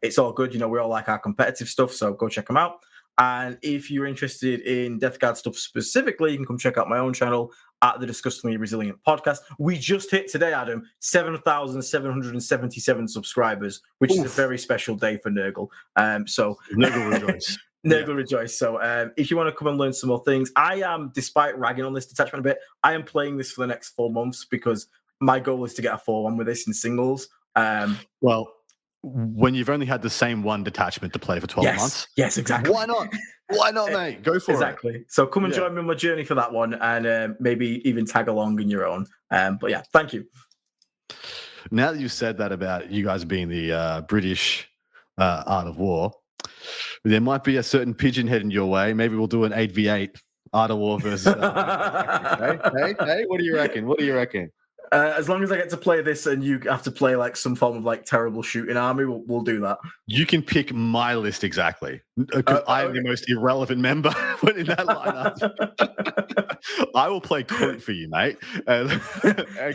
it's all good. You know, we all like our competitive stuff, so go check them out. And if you're interested in Death Guard stuff specifically, you can come check out my own channel at the Disgustingly Resilient Podcast. We just hit today, Adam, 7,777 subscribers, which is a very special day for Nurgle. So Nurgle rejoice. Nurgle rejoice. So if you want to come and learn some more things, I am, despite ragging on this detachment a bit, I am playing this for the next 4 months because my goal is to get a 4-1 with this in singles. Well, when you've only had the same one detachment to play for 12 months. Yes, exactly. Why not? Why not, mate? Go for it. Exactly. So come and join me on my journey for that one and maybe even tag along in your own. But yeah, thank you. Now that you've said that about you guys being the British Art of War, there might be a certain pigeon heading your way. Maybe we'll do an 8v8 Art of War versus... hey, what do you reckon? As long as I get to play this and you have to play like some form of like terrible shooting army, we'll do that. You can pick my list exactly because I am the most irrelevant member in that lineup. I will play Crute for you, mate, and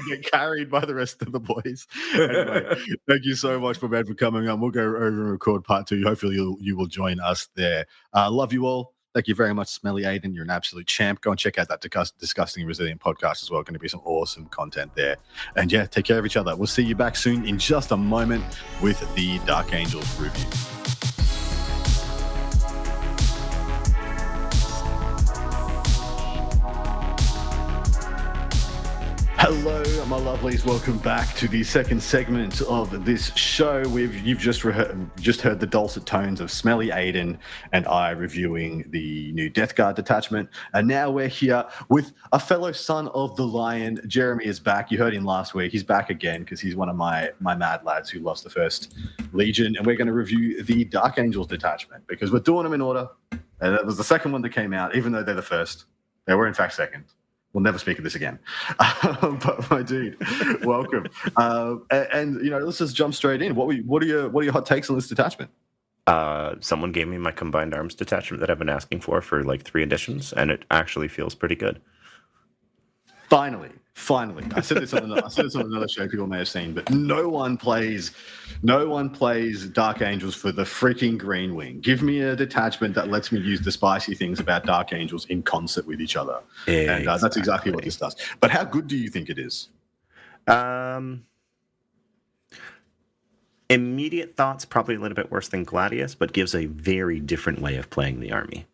get carried by the rest of the boys. Anyway, thank you so much, for coming on. We'll go over and record part 2. Hopefully you will join us there. Love you all. Thank you very much, Smelly Aiden. You're an absolute champ. Go and check out that Disgusting Resilient podcast as well. Going to be some awesome content there. And yeah, take care of each other. We'll see you back soon in just a moment with the Dark Angels review. Hello, my lovelies. Welcome back to the second segment of this show. You've just heard the dulcet tones of Smelly Aiden and I reviewing the new Death Guard detachment. And now we're here with a fellow son of the Lion. Jeremy is back. You heard him last week. He's back again because he's one of my mad lads who lost the first Legion. And we're going to review the Dark Angels detachment because we're doing them in order. And that was the second one that came out, even though they're the first. They were, in fact, second. We'll never speak of this again. But my dude, welcome. And let's just jump straight in. What are your hot takes on this detachment? Someone gave me my combined arms detachment that I've been asking for like 3 editions, and it actually feels pretty good. Finally. I said this on another show people may have seen, but no one plays Dark Angels for the freaking Green Wing. Give me a detachment that lets me use the spicy things about Dark Angels in concert with each other. Exactly. And that's exactly what this does. But how good do you think it is? Immediate thoughts, probably a little bit worse than Gladius, but gives a very different way of playing the army.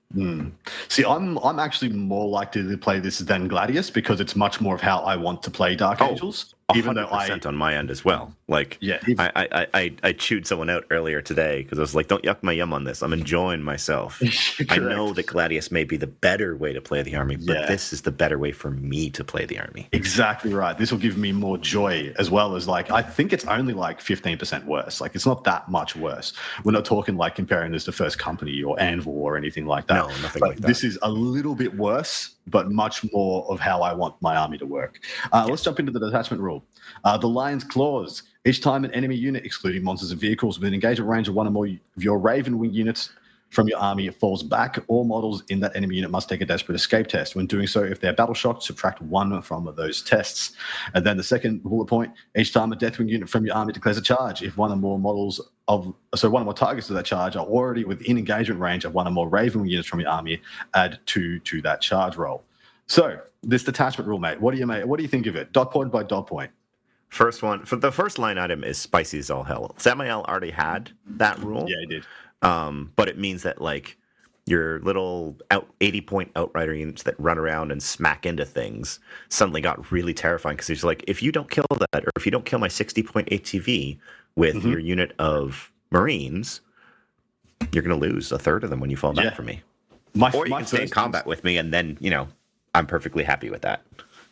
See, I'm actually more likely to play this than Gladius because it's much more of how I want to play Dark Angels. Even though 100% on my end as well. Like, yeah, I chewed someone out earlier today because I was like, "Don't yuck my yum on this. I'm enjoying myself." I know that Gladius may be the better way to play the army, but this is the better way for me to play the army. Exactly right. This will give me more joy as well as like I think it's only like 15% worse. Like it's not that much worse. We're not talking like comparing this to First Company or Anvil or anything like that. No, nothing like that. This is a little bit worse, but much more of how I want my army to work. Let's jump into the detachment rule. The Lion's Claws. Each time an enemy unit, excluding monsters and vehicles, with an engagement range of one or more of your Raven Wing units from your army falls back, all models in that enemy unit must take a desperate escape test. When doing so, if they're battle shocked, subtract 1 from those tests. And then the second bullet point, each time a Deathwing unit from your army declares a charge, if one or more targets of that charge are already within engagement range of one or more Raven Wing units from your army, add 2 to that charge roll. So this detachment rule, mate, what do you think of it? Dot point by dot point. First one, for the first line item is spicy as all hell. Samael already had that rule. Yeah, he did. But it means that like your little 80-point outrider units that run around and smack into things suddenly got really terrifying because he's like, if you don't kill that, or if you don't kill my 60-point ATV with your unit of Marines, you're going to lose a third of them when you fall back from me. Or you can stay in combat with me, and then I'm perfectly happy with that.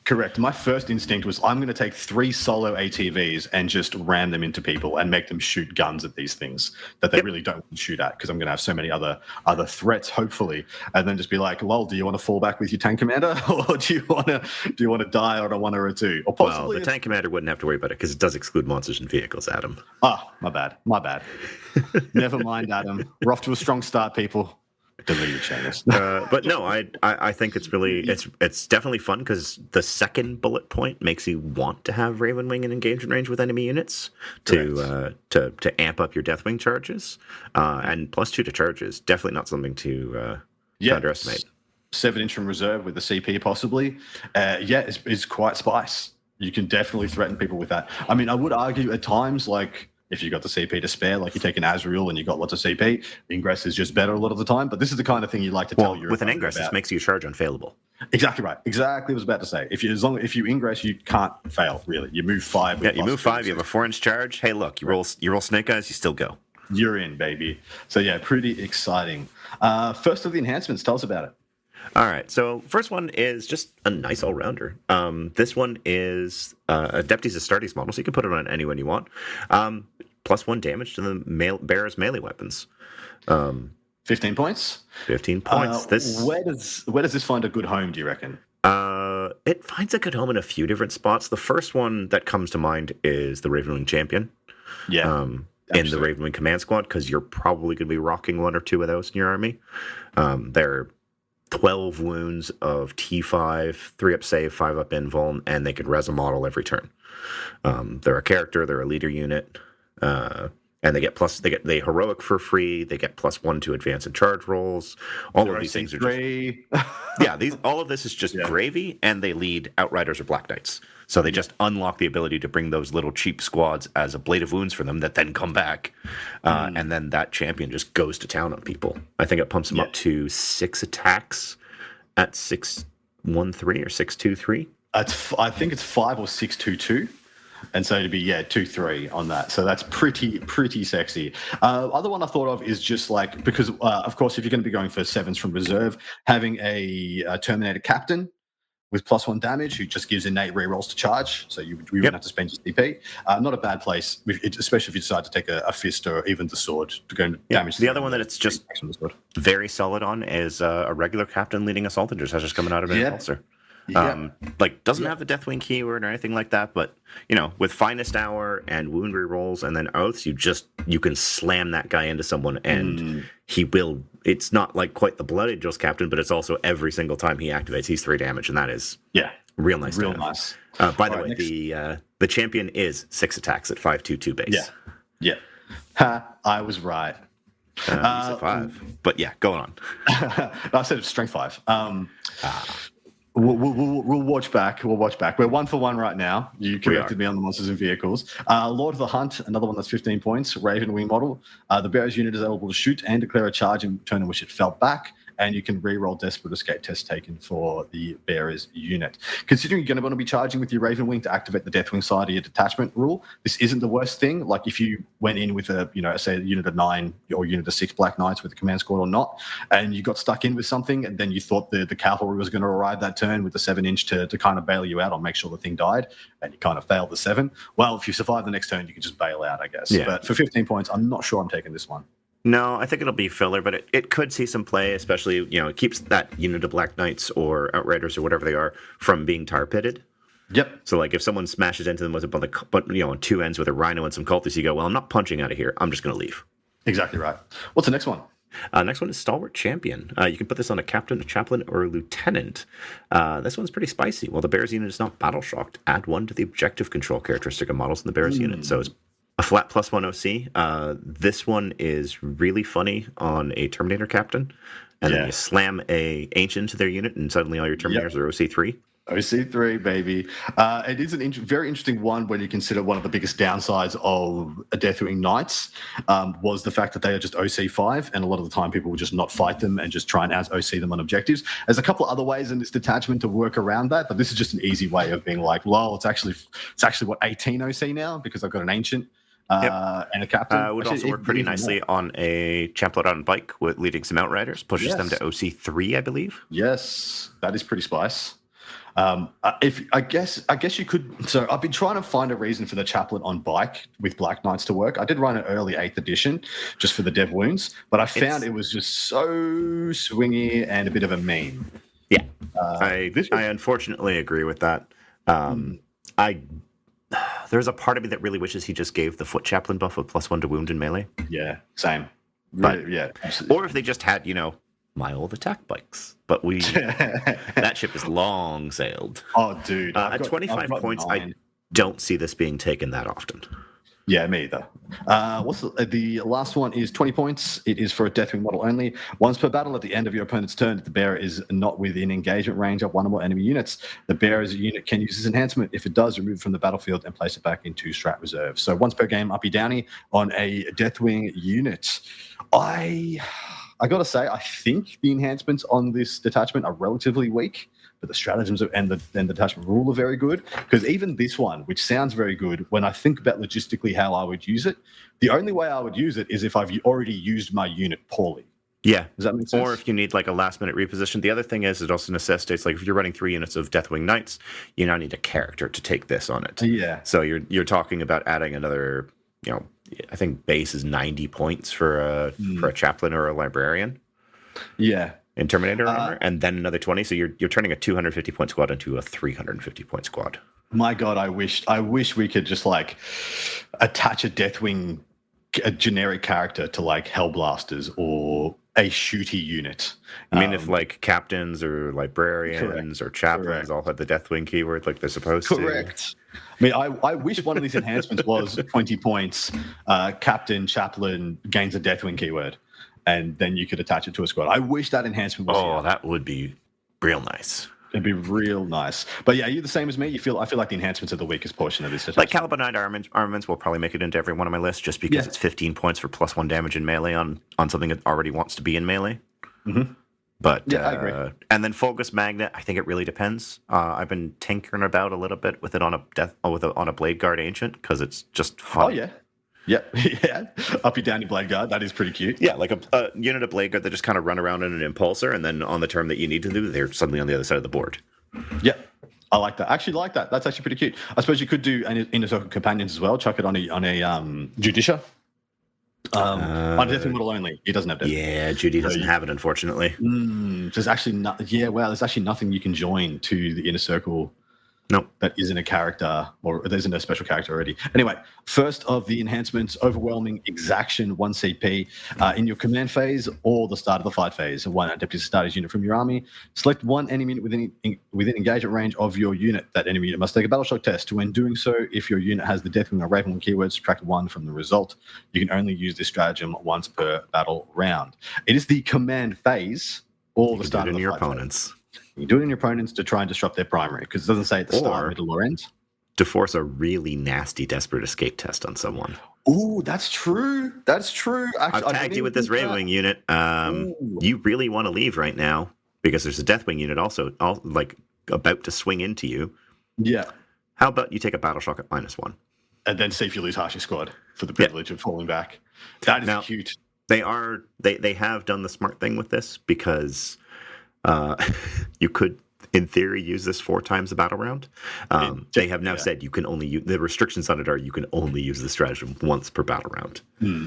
Correct. My first instinct was I'm going to take 3 solo ATVs and just ram them into people and make them shoot guns at these things that they really don't shoot at because I'm going to have so many other threats, hopefully, and then just be like, "Lol, do you want to fall back with your tank commander, or do you want to die on a 1 or a 2?" Or possibly well, the tank commander wouldn't have to worry about it because it does exclude monsters and vehicles, Adam. My bad. Never mind, Adam. We're off to a strong start, people. Deleted channels. But no, I think it's really it's definitely fun because the second bullet point makes you want to have Raven Wing in engagement range with enemy units to amp up your Deathwing charges, and +2 to charges. Definitely not something to underestimate. 7-inch from reserve with the CP possibly. It's quite spice. You can definitely threaten people with that. I mean, I would argue at times like, if you got the CP to spare, like you take an Azrael and you got lots of CP, Ingress is just better a lot of the time. But this is the kind of thing you like to tell your with an Ingress, this makes you charge unfailable. Exactly right. Exactly, I was about to say. If you Ingress, you can't fail. Really, you move 5. You move 5. You have a 4-inch charge. Hey, look, you roll Snake Eyes, you still go. You're in, baby. So yeah, pretty exciting. First of the enhancements, tell us about it. All right, so first one is just a nice all-rounder. This one is Adepti's Astartes model, so you can put it on anyone you want. +1 damage to the bearer's melee weapons. 15 points? 15 points. Where does this find a good home, do you reckon? It finds a good home in a few different spots. The first one that comes to mind is the Ravenwing Champion. Yeah. In the Ravenwing Command Squad, because you're probably going to be rocking 1 or 2 of those in your army. They're 12 wounds of T5, 3-up save, 5-up invuln, and they can res a model every turn. They're a character, they're a leader unit, and they get they heroic for free. They get +1 to advance and charge rolls. All of these things are just all of this is just gravy, and they lead Outriders or Black Knights. So they just unlock the ability to bring those little cheap squads as a blade of wounds for them that then come back, and then that champion just goes to town on people. I think it pumps them up to 6 attacks at 6-1-3 or 6-2-3. I think it's 5 or 6-2-2. And so to be 2-3 on that, so that's pretty sexy. Other one I thought of is just like because of course if you're going to be going for 7s from reserve, having a Terminator Captain with +1 damage who just gives innate rerolls to charge, so you wouldn't have to spend your CP. Not a bad place, especially if you decide to take a fist or even the sword to go and damage. The other one that it's just very solid on is a regular Captain leading Assault Intercessors coming out of an Impulsor. Doesn't have the Deathwing keyword or anything like that, but with Finest Hour and wound rerolls and then oaths, you can slam that guy into someone and he will. It's not like quite the Blood Angels Captain, but it's also every single time he activates, he's 3 damage, and that is real nice. Real nice. By the way, the champion is 6 attacks at 5/2/2 base. Yeah. Ha! I was right. You said 5, but going on. I said strength 5. We'll watch back. We'll watch back. We're 1 for 1 right now. You corrected me on the monsters and vehicles. Lord of the Hunt, another one that's 15 points. Raven Wing model. The bearer's unit is able to shoot and declare a charge in turn in which it fell back. And you can re-roll Desperate Escape test taken for the bearer's unit. Considering you're going to want to be charging with your Raven Wing to activate the Deathwing side of your detachment rule, this isn't the worst thing. Like if you went in with say a unit of 9 or unit of 6 Black Knights with a command squad or not, and you got stuck in with something, and then you thought the cavalry was going to arrive that turn with the 7-inch to kind of bail you out or make sure the thing died, and you kind of failed the 7. Well, if you survive the next turn, you can just bail out, I guess. Yeah. But for 15 points, I'm not sure I'm taking this one. No, I think it'll be filler, but it could see some play, especially, it keeps that unit of Black Knights or Outriders or whatever they are from being tar pitted. Yep. So, like, if someone smashes into them with on 2 ends with a Rhino and some cultists, you go, well, I'm not punching out of here. I'm just going to leave. Exactly right. What's the next one? Next one is Stalwart Champion. You can put this on a captain, a chaplain, or a lieutenant. This one's pretty spicy. While the bear's unit is not battle shocked, add 1 to the objective control characteristic of models in the bear's unit. So it's a flat +1 OC. This one is really funny on a Terminator captain. And then you slam a Ancient to their unit, and suddenly all your Terminators are OC3. OC3, baby. It is a very interesting one when you consider one of the biggest downsides of a Deathwing Knights was the fact that they are just OC5, and a lot of the time people will just not fight them and just try and OC them on objectives. There's a couple of other ways in this detachment to work around that, but this is just an easy way of being like, lol, it's actually what, 18 OC now because I've got an Ancient. And a captain. Would also work pretty nicely on a Chaplain on bike with leading some Outriders. Pushes them to OC3, I believe. Yes, that is pretty spice. I guess you could. So I've been trying to find a reason for the Chaplain on bike with Black Knights to work. I did run an early 8th edition just for the dev wounds, but I found it was just so swingy and a bit of a meme. Yeah, I unfortunately agree with that. There's a part of me that really wishes he just gave the foot chaplain buff of +1 to wound in melee. Yeah, same. But, yeah, absolutely. Or if they just had, my old attack bikes. But that ship is long sailed. Oh, dude. At 25 points, 9. I don't see this being taken that often. Yeah, me either. What's the last one is 20 points. It is for a Deathwing model only. Once per battle, at the end of your opponent's turn, if the bearer is not within engagement range of 1 or more enemy units, the bearer's unit can use this enhancement. If it does, remove it from the battlefield and place it back into strat reserve. So once per game, uppy downy on a Deathwing unit. I got to say, I think the enhancements on this detachment are relatively weak. But the stratagems and the detachment rule are very good, because even this one, which sounds very good, when I think about logistically how I would use it, the only way I would use it is if I've already used my unit poorly. Yeah. Does that make sense? Or if you need like a last minute reposition. The other thing is it also necessitates, like if you're running 3 units of Deathwing Knights, you now need a character to take this on it. Yeah. So you're talking about adding another, I think base is 90 points for a chaplain or a librarian. Yeah. In Terminator armor, and then another 20. So you're turning a 250 point squad into a 350 point squad. My God, I wish we could just like attach a Deathwing, a generic character to like Hellblasters or a shooty unit. I mean, if like captains or librarians or chaplains all had the Deathwing keyword like they're supposed to. Correct. I mean, I wish one of these enhancements was 20 points, captain, chaplain gains a Deathwing keyword. And then you could attach it to a squad. I wish that enhancement was here. That would be real nice. It'd be real nice. But yeah, you're the same as me. I feel like the enhancements are the weakest portion of this. Like Calibanite armaments will probably make it into every one of my lists just because it's 15 points for +1 damage in melee on something that already wants to be in melee. Mm-hmm. But I agree. And then Focus Magnet, I think it really depends. I've been tinkering about a little bit with it on a Blade Guard Ancient because it's just fun. Oh yeah. Yeah. Uppy downy Blade Guard. That is pretty cute. Yeah, like a unit of Blade Guard that just kind of run around in an impulsor, and then on the turn that you need to do, they're suddenly on the other side of the board. Yeah, I like that. I actually like that. That's actually pretty cute. I suppose you could do Inner Circle Companions as well. Chuck it on a Judicia. On a Deathwing model only. He doesn't have Deathwing. Yeah, Judy doesn't have it, unfortunately. There's actually there's actually nothing you can join to the Inner Circle. Nope. That isn't a character, or there isn't a special character already. Anyway, first of the enhancements, Overwhelming Exaction, 1 CP. In your command phase or the start of the fight phase, 1 Deputy Starters unit from your army. Select 1 enemy unit within engagement range of your unit. That enemy unit must take a battle shock test. When doing so, if your unit has the Deathwing or Ravenwing keywords, subtract 1 from the result. You can only use this stratagem once per battle round. It is the command phase or the start of the your fight opponents. Phase. You do it in your opponents to try and disrupt their primary, because it doesn't say at the start, Or- middle, or end. To force a really nasty desperate escape test on someone. Ooh, that's true. That's true. Actually, I've tagged you with this Ravenwing unit. Ooh. You really want to leave right now because there's a Deathwing unit also like about to swing into you. Yeah. How about you take a battle shock at -1? And then see if you lose half your squad for the privilege of falling back. That is Now, cute. They have done the smart thing with this because you could, in theory, use this 4 times a battle round. They have now said you can only use the restrictions on it are you can only use the stratagem once per battle round.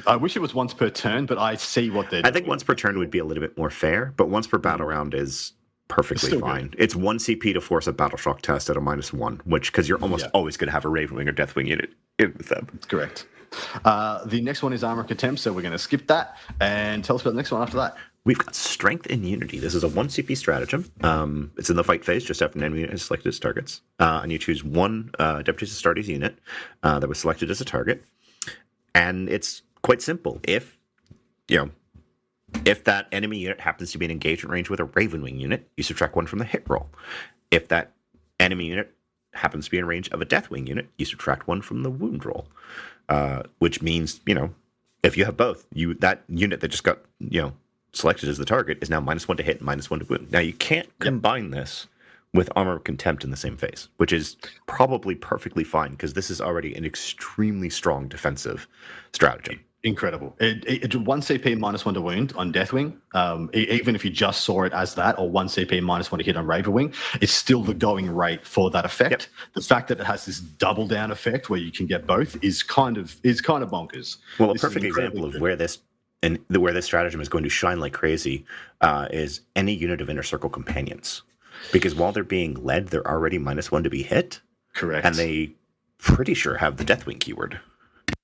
I wish it was once per turn, but I see what they're I think once per turn would be a little bit more fair, but once per battle round is perfectly fine. Good. It's 1 CP to force a battle shock test at a -1, which because you're almost always going to have a Ravenwing or Deathwing unit in with them. That's correct. The next one is Armor Contempt, so we're going to skip that and tell us about the next one after that. We've got Strength and Unity. This is a 1 CP stratagem. It's in the fight phase, just after an enemy unit has selected its targets. And you choose one Deputies Astartes unit that was selected as a target. And it's quite simple. If that enemy unit happens to be in engagement range with a Ravenwing unit, you subtract 1 from the hit roll. If that enemy unit happens to be in range of a Deathwing unit, you subtract 1 from the wound roll. Which means, if you have both, that unit that just got, selected as the target is now -1 to hit and -1 to wound. Now, you can't combine this with Armor of Contempt in the same phase, which is probably perfectly fine because this is already an extremely strong defensive stratagem. Incredible. 1 CP -1 to wound on Deathwing, even if you just saw it as that, or 1 CP -1 to hit on Ravenwing, it's still the going rate for that effect. Yep. The fact that it has this double down effect where you can get both is kind of bonkers. Well, a perfect example of where this stratagem is going to shine like crazy is any unit of Inner Circle companions, because while they're being led, they're already -1 to be hit. Correct. And they pretty sure have the Deathwing keyword.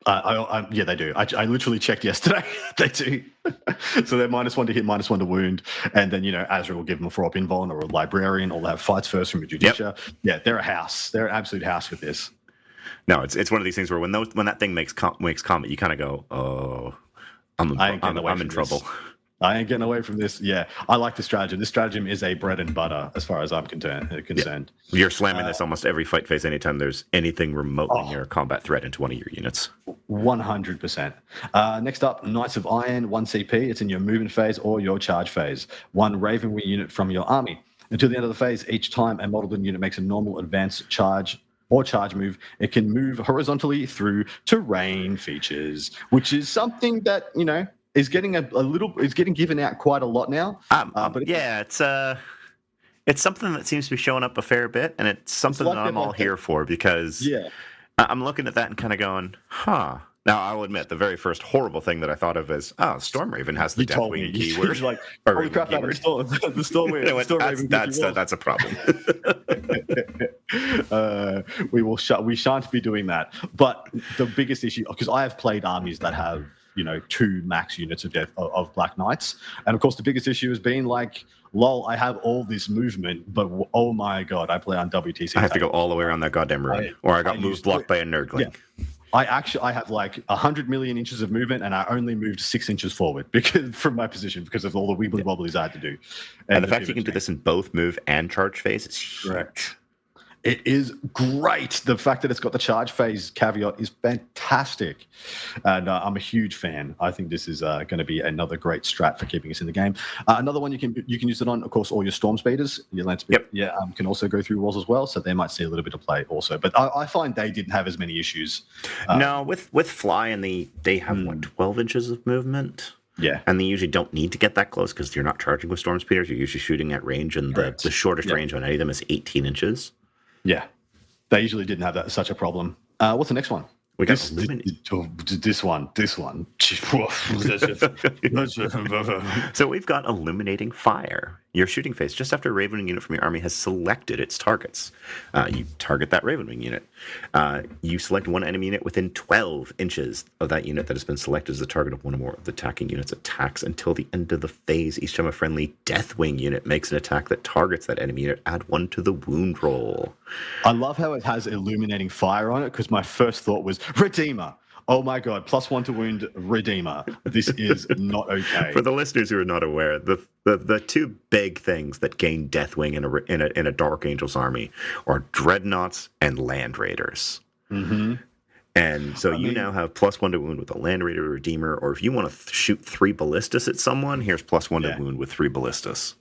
Yeah, they do. I literally checked yesterday. They do. So they're -1 to hit, -1 to wound, and then Azra will give them a 4-up invuln or a librarian, or they have fights first from a Judicia. Yep. Yeah, they're a house. They're an absolute house with this. No, it's one of these things where when that thing makes comment, you kind of go, oh, I'm in trouble. I ain't getting away from this. Yeah, I like the stratagem. This stratagem is a bread and butter as far as I'm concerned. Yeah. You're slamming this almost every fight phase anytime there's anything remotely near a combat threat into one of your units. 100%. Next up, Knights of Iron, 1 CP. It's in your movement phase or your charge phase. 1 Ravenwing unit from your army. Until the end of the phase, each time a model unit makes a normal advance charge or charge move, it can move horizontally through terrain features, which is something that, is getting is getting given out quite a lot now. But it's something that seems to be showing up a fair bit, and it's something that I'm all here for because I'm looking at that and kind of going, huh. Now, I'll admit, the very first horrible thing that I thought of is, Stormraven has the Deathwing keyword. Like, holy crap, the Stormraven. That's a problem. We shan't be doing that. But the biggest issue, because I have played armies that have 2 max units of Black Knights, and of course the biggest issue has been like, lol, I have all this movement, but oh my god, I play on WTC. I have to go all the way around that goddamn room, or I got moved blocked by a nerdling. Yeah. I have like 100 million inches of movement, and I only moved 6 inches forward from my position because of all the wibbly wobblies I had to do. And the fact you can do this in both move and charge phase is huge. Correct. It is great. The fact that it's got the charge phase caveat is fantastic. And I'm a huge fan. I think this is going to be another great strat for keeping us in the game. Another one you can use it on, of course, all your storm speeders. Your land speed, can also go through walls as well. So they might see a little bit of play also. But I find they didn't have as many issues. No, with Fly, and they have, 12 inches of movement? Yeah. And they usually don't need to get that close because you're not charging with storm speeders. You're usually shooting at range, and the shortest range on any of them is 18 inches. Yeah, they usually didn't have such a problem. What's the next one? We got this one. So we've got Illuminating Fire. Your shooting phase just after a Ravenwing unit from your army has selected its targets. You target that Ravenwing unit. You select one enemy unit within 12 inches of that unit that has been selected as the target of one or more of the attacking unit's attacks until the end of the phase. Each time a friendly Deathwing unit makes an attack that targets that enemy unit, add 1 to the wound roll. I love how it has Illuminating Fire on it, because my first thought was Redeemer. Oh my god, +1 to wound Redeemer. This is not okay. For the listeners who are not aware, the two big things that gain Deathwing in a Dark Angels army are Dreadnoughts and Land Raiders. Mm-hmm. And so now have +1 to wound with a Land Raider Redeemer, or if you want to shoot 3 Ballistas at someone, here's +1 to wound with 3 Ballistas.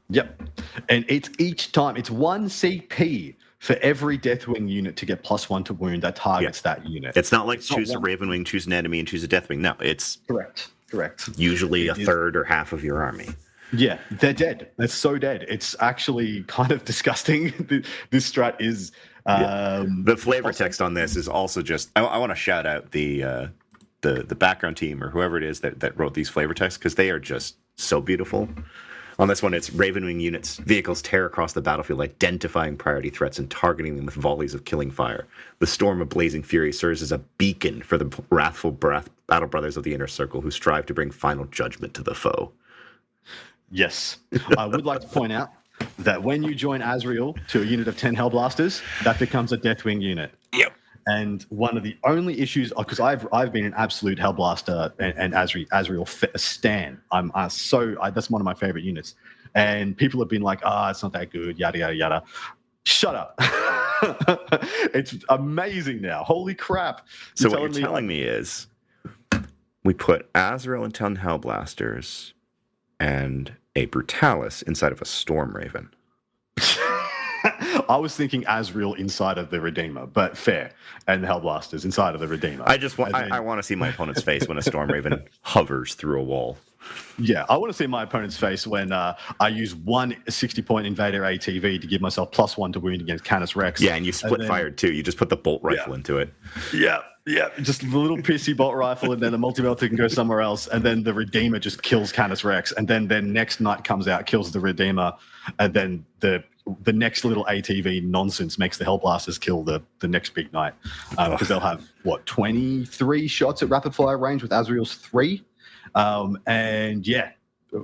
Yep. And it's each time, it's 1 CP for every Deathwing unit to get +1 to wound that targets that unit. It's not like choose a Ravenwing, choose an enemy, and choose a Deathwing. No, it's correct. Usually a third or half of your army. Yeah, they're dead. It's so dead. It's actually kind of disgusting. This strat is... the flavor text on this is also just... I want to shout out the background team or whoever it is that wrote these flavor texts, because they are just so beautiful. On this one, it's Ravenwing units. Vehicles tear across the battlefield, identifying priority threats and targeting them with volleys of killing fire. The storm of blazing fury serves as a beacon for the wrathful battle brothers of the Inner Circle who strive to bring final judgment to the foe. Yes. I would like to point out that when you join Azrael to a unit of 10 Hellblasters, that becomes a Deathwing unit. Yep. And one of the only issues, because I've been an absolute Hellblaster and Azrael stan. That's one of my favorite units. And people have been like, it's not that good, yada, yada, yada. Shut up. It's amazing now. Holy crap. So what you're telling me is we put Azrael and 10 Hellblasters and a Brutalis inside of a Storm Raven. I was thinking Azrael inside of the Redeemer, but fair. And the Hellblasters inside of the Redeemer. I want to see my opponent's face when a Storm Raven hovers through a wall. Yeah, I want to see my opponent's face when I use 1 60-point Invader ATV to give myself +1 to wound against Canis Rex. Yeah, and you fired too. You just put the bolt rifle into it. Yeah, just a little pissy bolt rifle, and then the multi-melter can go somewhere else, and then the Redeemer just kills Canis Rex, and then their next knight comes out, kills the Redeemer, and then the next little ATV nonsense makes the Hellblasters kill the next big knight, because they'll have 23 shots at rapid fire range with Azrael's 3, and yeah,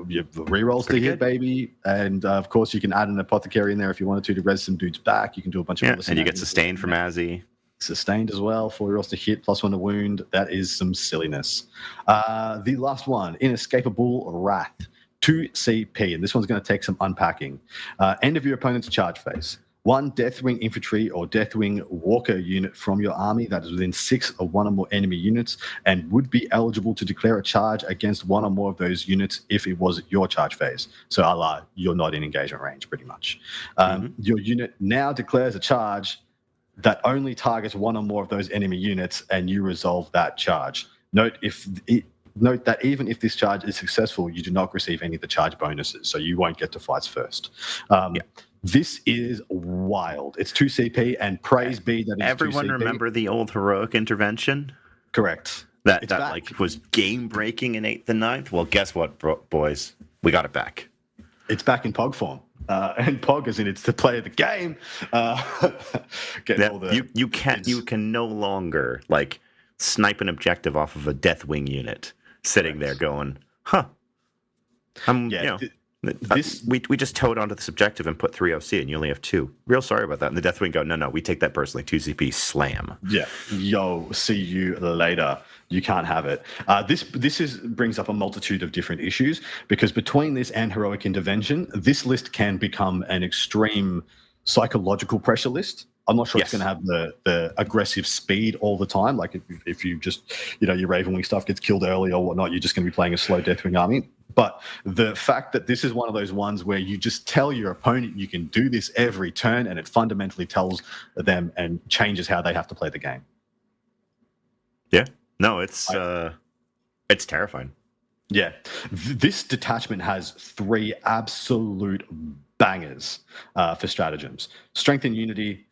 you rerolls to hit, baby, and of course you can add an apothecary in there if you wanted to res some dudes back. You can do a bunch of other and you get sustained from Azzy. Sustained as well, 4 rerolls to hit, +1 to wound. That is some silliness. The last one, Inescapable Wrath. 2 CP, and this one's going to take some unpacking. End of your opponent's charge phase. 1 Deathwing Infantry or Deathwing Walker unit from your army that is within 6 of 1 or more enemy units and would be eligible to declare a charge against 1 or more of those units if it was your charge phase. So, you're not in engagement range, pretty much. Your unit now declares a charge that only targets 1 or more of those enemy units, and you resolve that charge. Note that even if this charge is successful, you do not receive any of the charge bonuses, so you won't get to fights first. This is wild. It's 2 CP, and praise be that it's everyone 2 CP. Remember the old heroic intervention? Correct. That was game breaking in 8th and 9th. Well, guess what, boys? We got it back. It's back in POG form. And POG is in it's the play of the game. You can no longer snipe an objective off of a Deathwing unit sitting there going, we just towed onto this objective and put 3 OC and you only have 2. Real sorry about that. And the Deathwing go, no, we take that personally. 2 CP, slam. Yeah. Yo, see you later. You can't have it. This brings up a multitude of different issues, because between this and heroic intervention, this list can become an extreme psychological pressure list. I'm not sure it's going to have the aggressive speed all the time. Like if you just, your Ravenwing stuff gets killed early or whatnot, you're just going to be playing a slow Deathwing army. But the fact that this is one of those ones where you just tell your opponent you can do this every turn, and it fundamentally tells them and changes how they have to play the game. Yeah. No, it's terrifying. Yeah. This detachment has 3 absolute bangers for stratagems. Strength and Unity.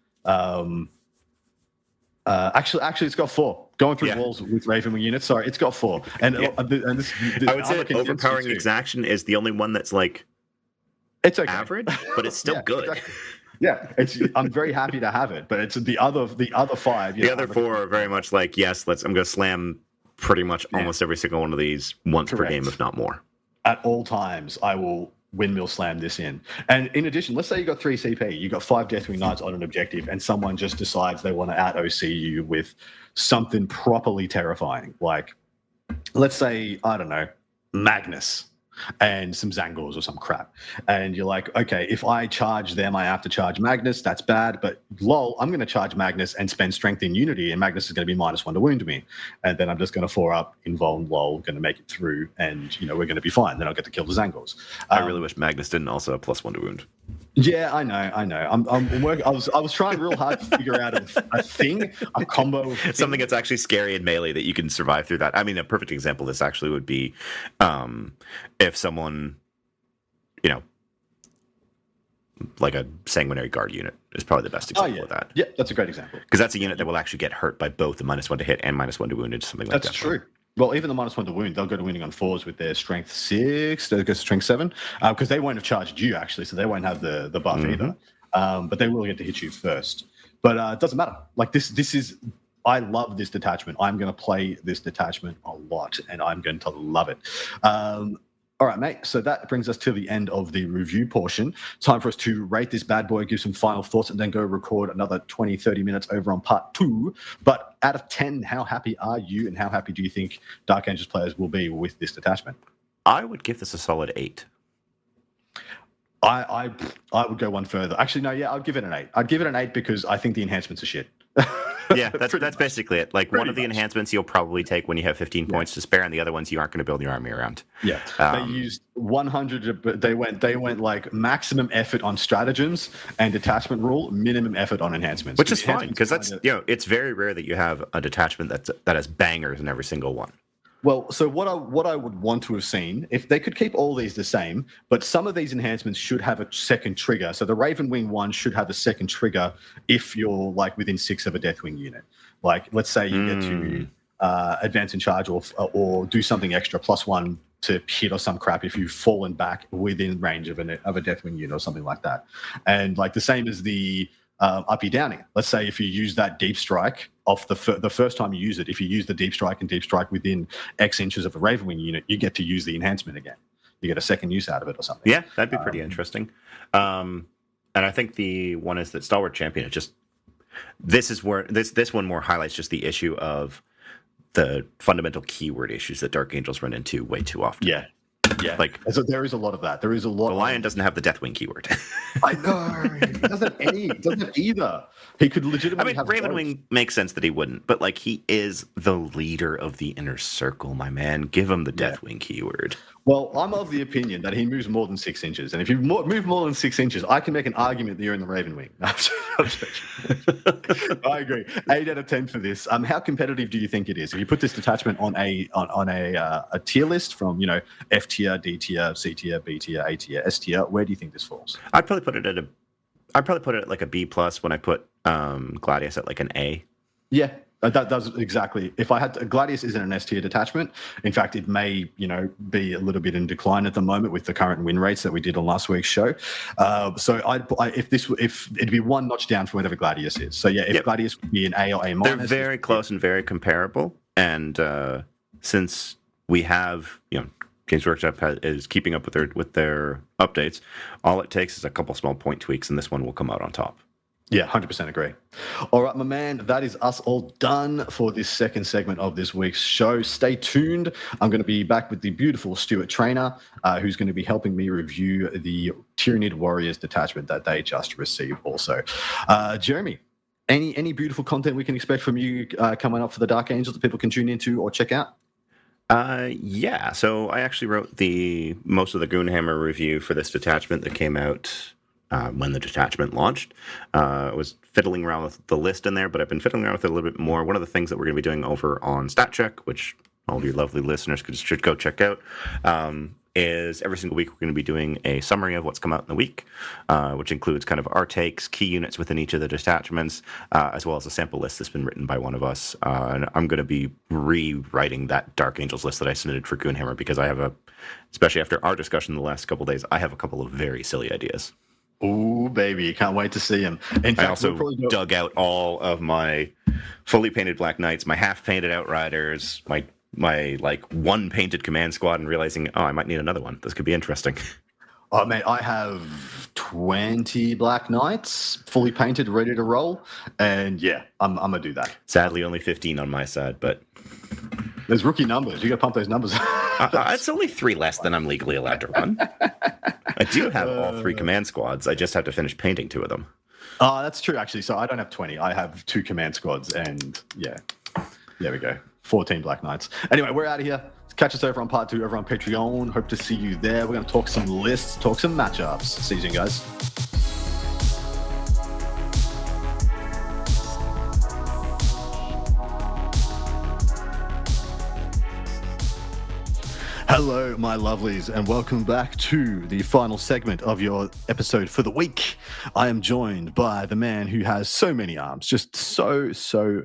Actually, it's got 4. Going through walls with Ravenwing units. Sorry, it's got 4. And this I would say Overpowering Exaction is the only one that's it's okay. average, but it's still good. Exactly. Yeah, I'm very happy to have it, but it's the other 5. The other 4 are very much I'm going to slam pretty much almost every single one of these once per game, if not more. At all times, I will windmill slam this in. And in addition, let's say you got 3 CP, you got 5 Deathwing Knights on an objective, and someone just decides they want to out OC you with something properly terrifying. Like, let's say, I don't know, Magnus and some Zangors or some crap. And you're like, okay, if I charge them, I have to charge Magnus. That's bad. But lol, I'm going to charge Magnus and spend strength in Unity, and Magnus is going to be -1 to wound me. And then I'm just going to 4-up, invuln, lol, going to make it through, and we're going to be fine. Then I'll get to kill the Zangors. I really wish Magnus didn't also have +1 to wound. Yeah, I know. I'm working. I was trying real hard to figure out a combo, something that's actually scary in melee that you can survive through that. I mean, a perfect example of this actually would be if someone, like a Sanguinary Guard unit is probably the best example of that. Yeah, that's a great example. Because that's a unit that will actually get hurt by both the -1 to hit and -1 to wounded, something like that. That's true. Well, even the -1 to wound, they'll go to winning on 4s with their strength 6, they'll go to strength 7, because they won't have charged you, actually, so they won't have the buff either. But they will get to hit you first. But it doesn't matter. Like, this is... I love this detachment. I'm going to play this detachment a lot, and I'm going to love it. All right, mate. So that brings us to the end of the review portion. Time for us to rate this bad boy, give some final thoughts, and then go record another 20, 30 minutes over on part 2. But out of 10, how happy are you, and how happy do you think Dark Angels players will be with this detachment? I would give this a solid 8. I would go one further. Actually, no, yeah, I'd give it an 8. I'd give it an 8 because I think the enhancements are shit. Yeah, that's basically it. Like, one of the enhancements you'll probably take when you have 15 points to spare, and the other ones you aren't going to build your army around. Yeah, they used 100. They went like maximum effort on stratagems and detachment rule, minimum effort on enhancements. Which is fine, because that's it's very rare that you have a detachment that has bangers in every single one. Well, so what I would want to have seen, if they could keep all these the same, but some of these enhancements should have a second trigger. So the Raven Wing one should have a second trigger if you're like within 6 of a Deathwing unit. Like, let's say you get to advance in charge or do something extra, +1 to hit or some crap if you've fallen back within range of a Deathwing unit or something like that. And like the same as the uppy downing. Let's say if you use that deep strike off the first time you use it, if you use the deep strike and deep strike within X inches of a Ravenwing unit, you get to use the enhancement again. You get a second use out of it or something. Yeah, that'd be pretty interesting. And I think the one is that Stalwart Champion. It just this is where this one more highlights just the issue of the fundamental keyword issues that Dark Angels run into way too often. Yeah. Yeah, like, so there is a lot of that. There is a lot. The Lion doesn't have the Deathwing keyword. I know. He doesn't have either. He could legitimately have Ravenwing makes sense that he wouldn't, but like, he is the leader of the inner circle, my man. Give him the Deathwing keyword. Well, I'm of the opinion that he moves more than 6 inches, and if you move more than 6 inches, I can make an argument that you're in the Ravenwing. I agree. 8 out of 10 for this. How competitive do you think it is? If you put this detachment on a tier list from F tier, D tier, C tier, B tier, A tier, S tier, where do you think this falls? I'd probably put it at like a B plus when I put Gladius at like an A. Yeah. That does exactly. If I had Gladius isn't an S tier detachment. In fact, it may be a little bit in decline at the moment with the current win rates that we did on last week's show. So if it'd be 1 notch down from whatever Gladius is. So yeah, if Gladius would be an A or A minus, they're very close and very comparable. And since we have Games Workshop is keeping up with their updates, all it takes is a couple small point tweaks, and this one will come out on top. Yeah, 100% agree. All right, my man, that is us all done for this second segment of this week's show. Stay tuned. I'm going to be back with the beautiful Stuart Trainer, who's going to be helping me review the Tyranid Warriors detachment that they just received also. Jeremy, any beautiful content we can expect from you coming up for the Dark Angels that people can tune into or check out? Yeah, so I actually wrote most of the Goonhammer review for this detachment that came out when the detachment launched. I was fiddling around with the list in there, but I've been fiddling around with it a little bit more. One of the things that we're going to be doing over on StatCheck, which all of you lovely listeners should go check out, is every single week we're going to be doing a summary of what's come out in the week, which includes kind of our takes, key units within each of the detachments, as well as a sample list that's been written by one of us. And I'm going to be rewriting that Dark Angels list that I submitted for Goonhammer because I have especially after our discussion the last couple of days, I have a couple of very silly ideas. Oh, baby. Can't wait to see him. In fact, I also dug out all of my fully painted Black Knights, my half-painted Outriders, my like one painted command squad, and realizing, I might need another one. This could be interesting. Oh, mate, I have 20 Black Knights fully painted, ready to roll. And yeah, I'm going to do that. Sadly, only 15 on my side, but There's rookie numbers. You got to pump those numbers. it's only 3 less than I'm legally allowed to run. I do have all 3 command squads. I just have to finish painting 2 of them. Oh, that's true, actually. So I don't have 20. I have 2 command squads. And yeah, there we go. 14 Black Knights. Anyway, we're out of here. Catch us over on part 2 over on Patreon. Hope to see you there. We're going to talk some lists, talk some matchups. See you soon, guys. Hello, my lovelies, and welcome back to the final segment of your episode for the week. I am joined by the man who has so many arms, just so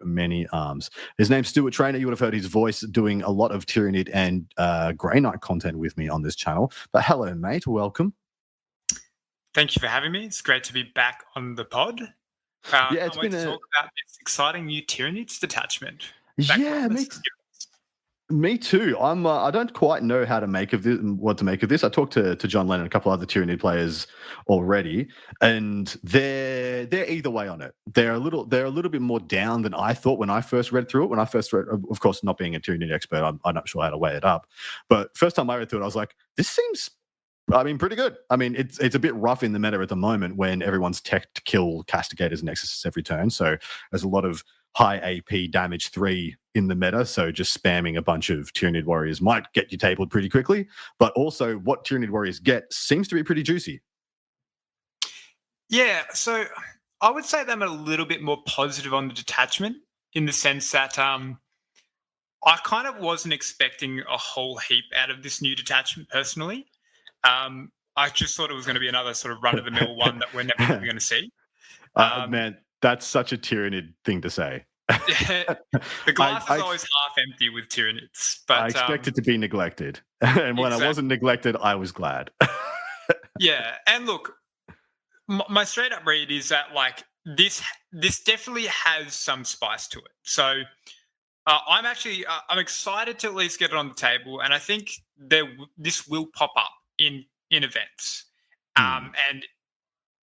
many arms. His name's Stuart Trainer. You would have heard his voice doing a lot of Tyranid and Grey Knight content with me on this channel. But hello, mate. Welcome. Thank you for having me. It's great to be back on the pod. Yeah, it's been been to talk about this exciting new Tyranids detachment. Yeah, me too. I don't quite know how to make of this, what to make of this. I talked to John Lennon and a couple other Tyranid players already, and they're either way on it. They're a little bit more down than I thought when I first read through it. When I first read, of course, not being a Tyranid expert, I'm not sure how to weigh it up. But first time I read through it, I was like, this seems, pretty good. It's a bit rough in the meta at the moment when everyone's tech to kill castigators and exorcists every turn. So there's a lot of high AP damage 3 in the meta, so just spamming a bunch of Tyranid warriors might get you tabled pretty quickly, but also what Tyranid warriors get seems to be pretty juicy. Yeah, so I would say that I'm a little bit more positive on the detachment in the sense that I kind of wasn't expecting a whole heap out of this new detachment personally. I just thought it was going to be another sort of run-of-the-mill one that we're never going to see. Man, that's such a Tyranid thing to say. The glass is always half empty with Tyranids, but I expect it to be neglected, and when I wasn't neglected, I was glad. Yeah, and look, my straight up read is that like this definitely has some spice to it. So I'm excited to at least get it on the table, and I think this will pop up in events, and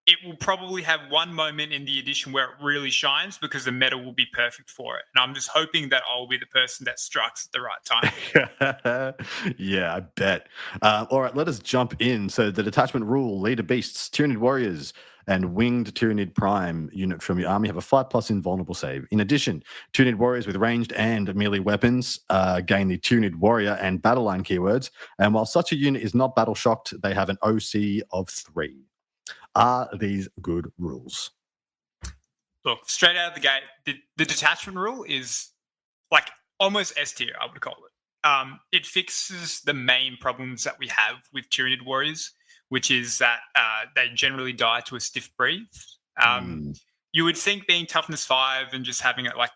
it will probably have one moment in the edition where it really shines because the meta will be perfect for it. And I'm just hoping that I'll be the person that strikes at the right time. Yeah, I bet. All right, let us jump in. So the detachment rule, leader beasts, Tyranid warriors, and winged Tyranid prime unit from your army have a 5+ invulnerable save. In addition, Tyranid warriors with ranged and melee weapons gain the Tyranid warrior and battle line keywords. And while such a unit is not battle shocked, they have an OC of 3. Are these good rules? Look, straight out of the gate, the detachment rule is like almost S tier, I would call it. It fixes the main problems that we have with Tyranid warriors, which is that they generally die to a stiff breathe. You would think being toughness 5 and just having it like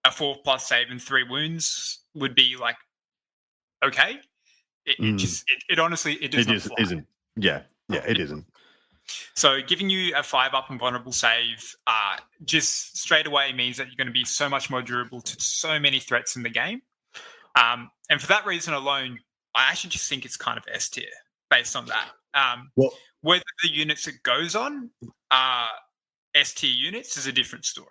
a 4+ save and 3 wounds would be like okay. It honestly does not fly. Isn't. Yeah, it isn't. So giving you a 5+ invulnerable save just straight away means that you're going to be so much more durable to so many threats in the game. And for that reason alone, I actually just think it's kind of S tier based on that. Whether the units it goes on are S tier units is a different story.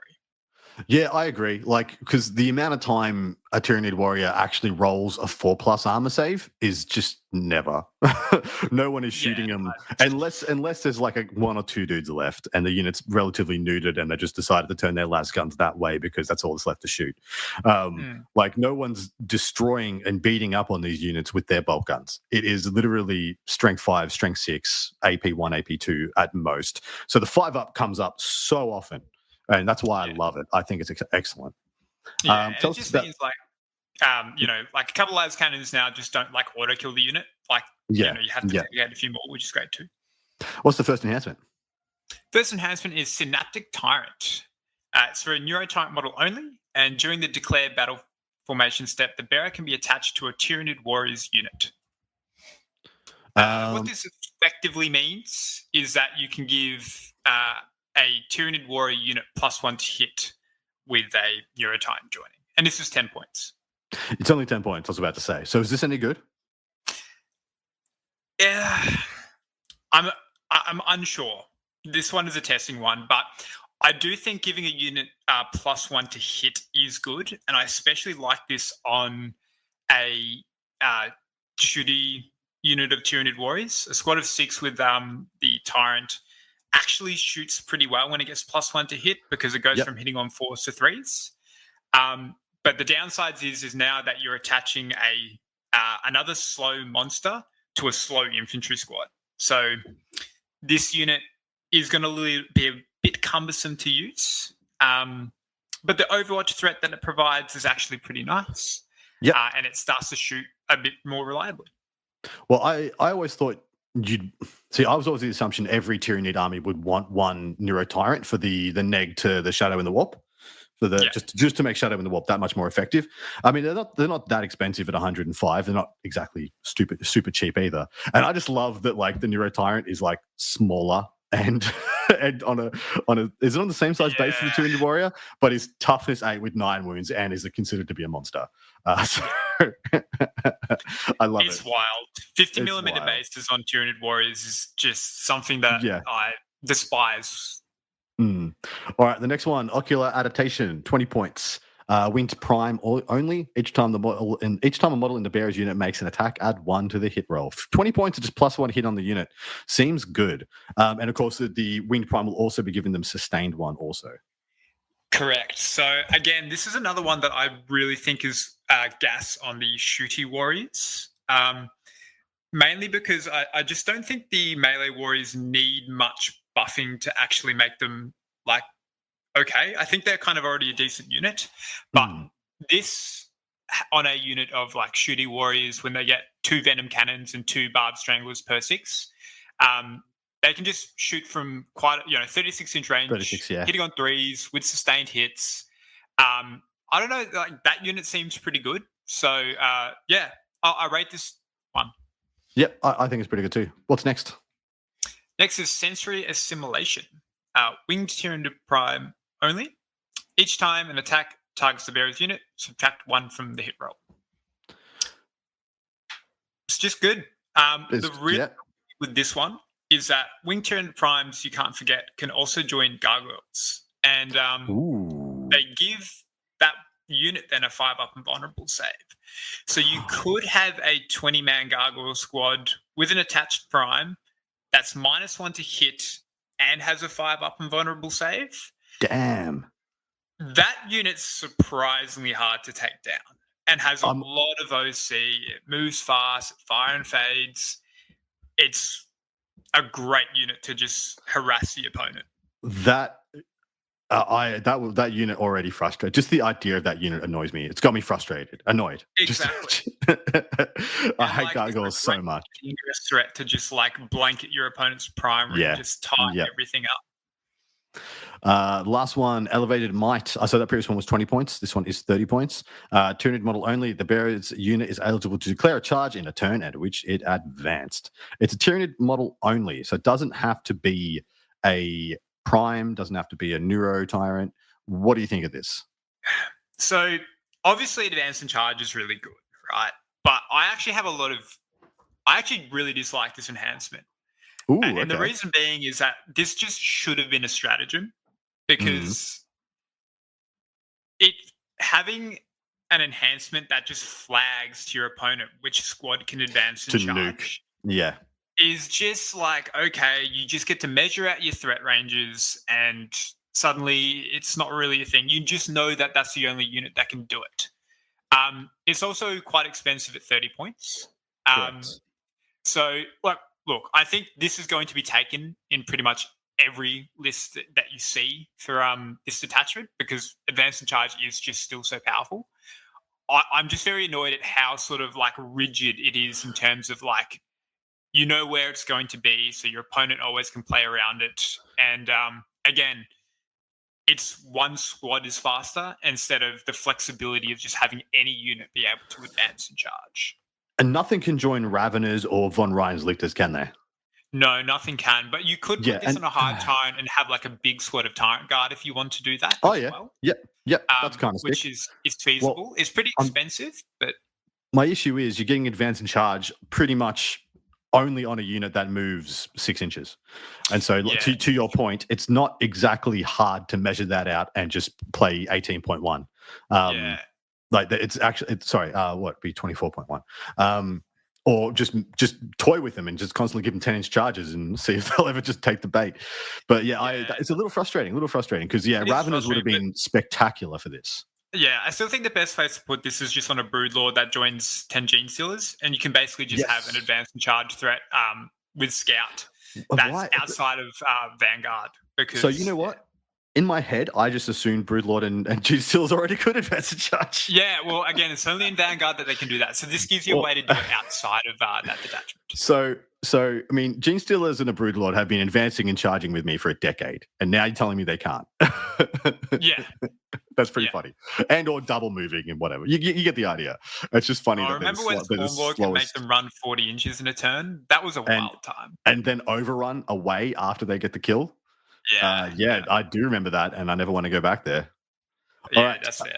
Yeah, I agree. Like, because the amount of time a Tyranid warrior actually rolls a 4+ armor save is just never. No one is shooting them unless there's like 1 or 2 dudes left and the unit's relatively neutered and they just decided to turn their las guns that way because that's all that's left to shoot. Like, no one's destroying and beating up on these units with their bolt guns. It is literally strength 5, strength 6, AP 1, AP 2 at most. So the 5+ comes up so often. And that's why I love it. I think it's excellent. Yeah, it just means like, like a couple of las cannons now just don't like auto kill the unit. Like, you have to get a few more, which is great too. What's the first enhancement? First enhancement is Synaptic Tyrant. It's for a Neurotyrant model only, and during the declared battle formation step, the bearer can be attached to a Tyranid warrior's unit. What this effectively means is that you can give a Tyranid warrior unit +1 to hit with a Neurotyrant joining. And this is 10 points. It's only 10 points, I was about to say. So is this any good? Yeah. I'm unsure. This one is a testing one, but I do think giving a unit +1 to hit is good, and I especially like this on a shooty unit of Tyranid warriors. A squad of 6 with the Tyrant actually shoots pretty well when it gets +1 to hit because it goes from hitting on 4s to 3s. But the downsides is now that you're attaching another slow monster to a slow infantry squad. So this unit is going to be a bit cumbersome to use. But the Overwatch threat that it provides is actually pretty nice. And it starts to shoot a bit more reliably. Well, I always thought you'd see. I was always the assumption every Tyranid army would want one Neuro Tyrant for the neg to the Shadow and the Warp, for the just to make Shadow and the Warp that much more effective. I mean, they're not that expensive at 105. They're not exactly super cheap either. And I just love that like the Neuro Tyrant is like smaller and and on a is it on the same size base as the Tyranid warrior, but his toughness 8 with 9 wounds and is considered to be a monster. So I love it. It's wild. 50mm bases on Tyranid warriors is just something that I despise. All right, the next one, Ocular Adaptation, 20 points. Winged Prime only. Each time a model in the bearer's unit makes an attack, add 1 to the hit roll. 20 points are just +1 hit on the unit. Seems good. And of course, the Winged Prime will also be giving them sustained 1 also. Correct. So again, this is another one that I really think is gas on the shooty warriors. Mainly because I just don't think the melee warriors need much buffing to actually make them like okay. I think they're kind of already a decent unit, but this on a unit of like shooty warriors, when they get 2 venom cannons and 2 barbed stranglers per 6, they can just shoot from quite 36-inch range, hitting on 3s with sustained hits. I don't know, like that unit seems pretty good. So I rate this one. Yep, I think it's pretty good too. What's next? Next is Sensory Assimilation. Winged Tyranid Prime only. Each time an attack targets the bearer's unit, subtract 1 from the hit roll. It's just good. The real with this one is that Winged Tyranid Primes, you can't forget, can also join gargoyles. And they give that unit then a 5-up and vulnerable save. So you could have a 20-man gargoyle squad with an attached prime that's -1 to hit and has a 5-up and vulnerable save. Damn. That unit's surprisingly hard to take down and has a lot of OC. It moves fast, it fire and fades. It's a great unit to just harass the opponent. That unit already frustrated. Just the idea of that unit annoys me. It's got me frustrated, annoyed. Exactly. I hate gargoyles so much. Dangerous threat to just like blanket your opponent's primary and just tie everything up. Last one, Elevated Might. So that previous one was 20 points. This one is 30 points. Tyranid model only. The bearer's unit is eligible to declare a charge in a turn at which it advanced. It's a Tyranid model only, so it doesn't have to be a prime, doesn't have to be a neuro tyrant. What do you think of this? So obviously advance and charge is really good, right? But I actually really dislike this enhancement. Ooh, and the reason being is that this just should have been a stratagem because it having an enhancement that just flags to your opponent which squad can advance and charge. Nuke. Is just like, okay, you just get to measure out your threat ranges and suddenly it's not really a thing. You just know that that's the only unit that can do it. It's also quite expensive at 30 points. So, look, I think this is going to be taken in pretty much every list that you see for this detachment because advance and charge is just still so powerful. I'm just very annoyed at how sort of like rigid it is in terms of like, you know where it's going to be, so your opponent always can play around it. And again, it's one squad is faster instead of the flexibility of just having any unit be able to advance and charge. And nothing can join Raveners or Von Ryan's Lictors, can they? No, nothing can. But you could put this on a hard tyrant and have like a big squad of Tyrant Guard if you want to do that. Well. Yep. That's kind of sick. Which is feasible. Well, it's pretty expensive, but my issue is you're getting advance and charge pretty much only on a unit that moves 6 inches. And so Yeah. to your point, it's not exactly hard to measure that out and just play 18.1. Yeah. Like it's actually, what be 24.1. Or just toy with them and just constantly give them 10-inch charges and see if they'll ever just take the bait. But it's a little frustrating because It is Raveners would have frustrating, been spectacular for this. Yeah, I still think the best place to put this is just on a Broodlord that joins 10 Gene Stealers, and you can basically just have an advanced and charge threat with Scout that's outside of Vanguard. Because so you know what? In my head, I just assumed Broodlord and Gene Stealers already could advance and charge. Yeah, well, again, it's only in Vanguard that they can do that. So this gives you a way to do it outside of that detachment. So I mean, Gene Stealers and a Broodlord have been advancing and charging with me for a decade, and now you're telling me they can't. Yeah. That's pretty funny. And or double moving and whatever. You get the idea. It's just funny. I remember when Stormlord can make them run 40 inches in a turn? That was a wild time. And then overrun away after they get the kill? Yeah. I do remember that, and I never want to go back there. Yeah, all right. That's it.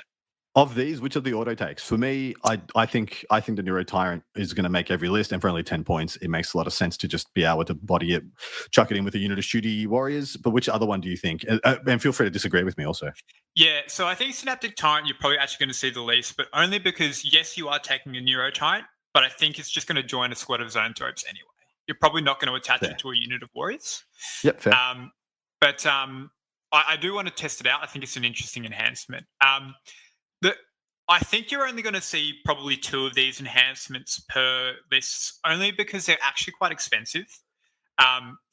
Of these, which are the auto takes? For me, I think the Neuro Tyrant is going to make every list, and for only 10 points, it makes a lot of sense to just be able to body it, chuck it in with a unit of shooty warriors. But which other one do you think? And feel free to disagree with me also. Yeah, so I think Synaptic Tyrant you're probably actually going to see the least, but only because, yes, you are taking a Neuro Tyrant, but I think it's just going to join a squad of Zoanthropes anyway. You're probably not going to attach it to a unit of warriors. Yep, fair. But I do want to test it out. I think it's an interesting enhancement. I think you're only going to see probably 2 of these enhancements per list, only because they're actually quite expensive,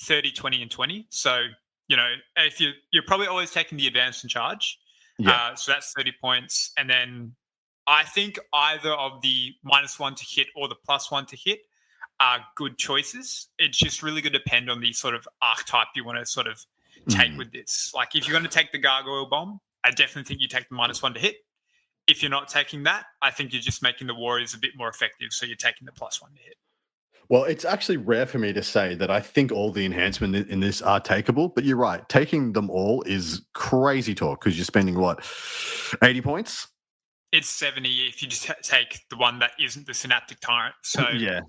30, 20, and 20. So, if you're probably always taking the advanced and charge. Yeah. So that's 30 points. And then I think either of the -1 to hit or the +1 to hit are good choices. It's just really going to depend on the sort of archetype you want to sort of take with this. Like if you're going to take the Gargoyle Bomb, I definitely think you take the -1 to hit. If you're not taking that, I think you're just making the warriors a bit more effective. So you're taking the +1 to hit. Well, it's actually rare for me to say that I think all the enhancements in this are takeable, but you're right. Taking them all is crazy talk because you're spending, 80 points? It's 70 if you just take the one that isn't the Synaptic Tyrant. So, yeah.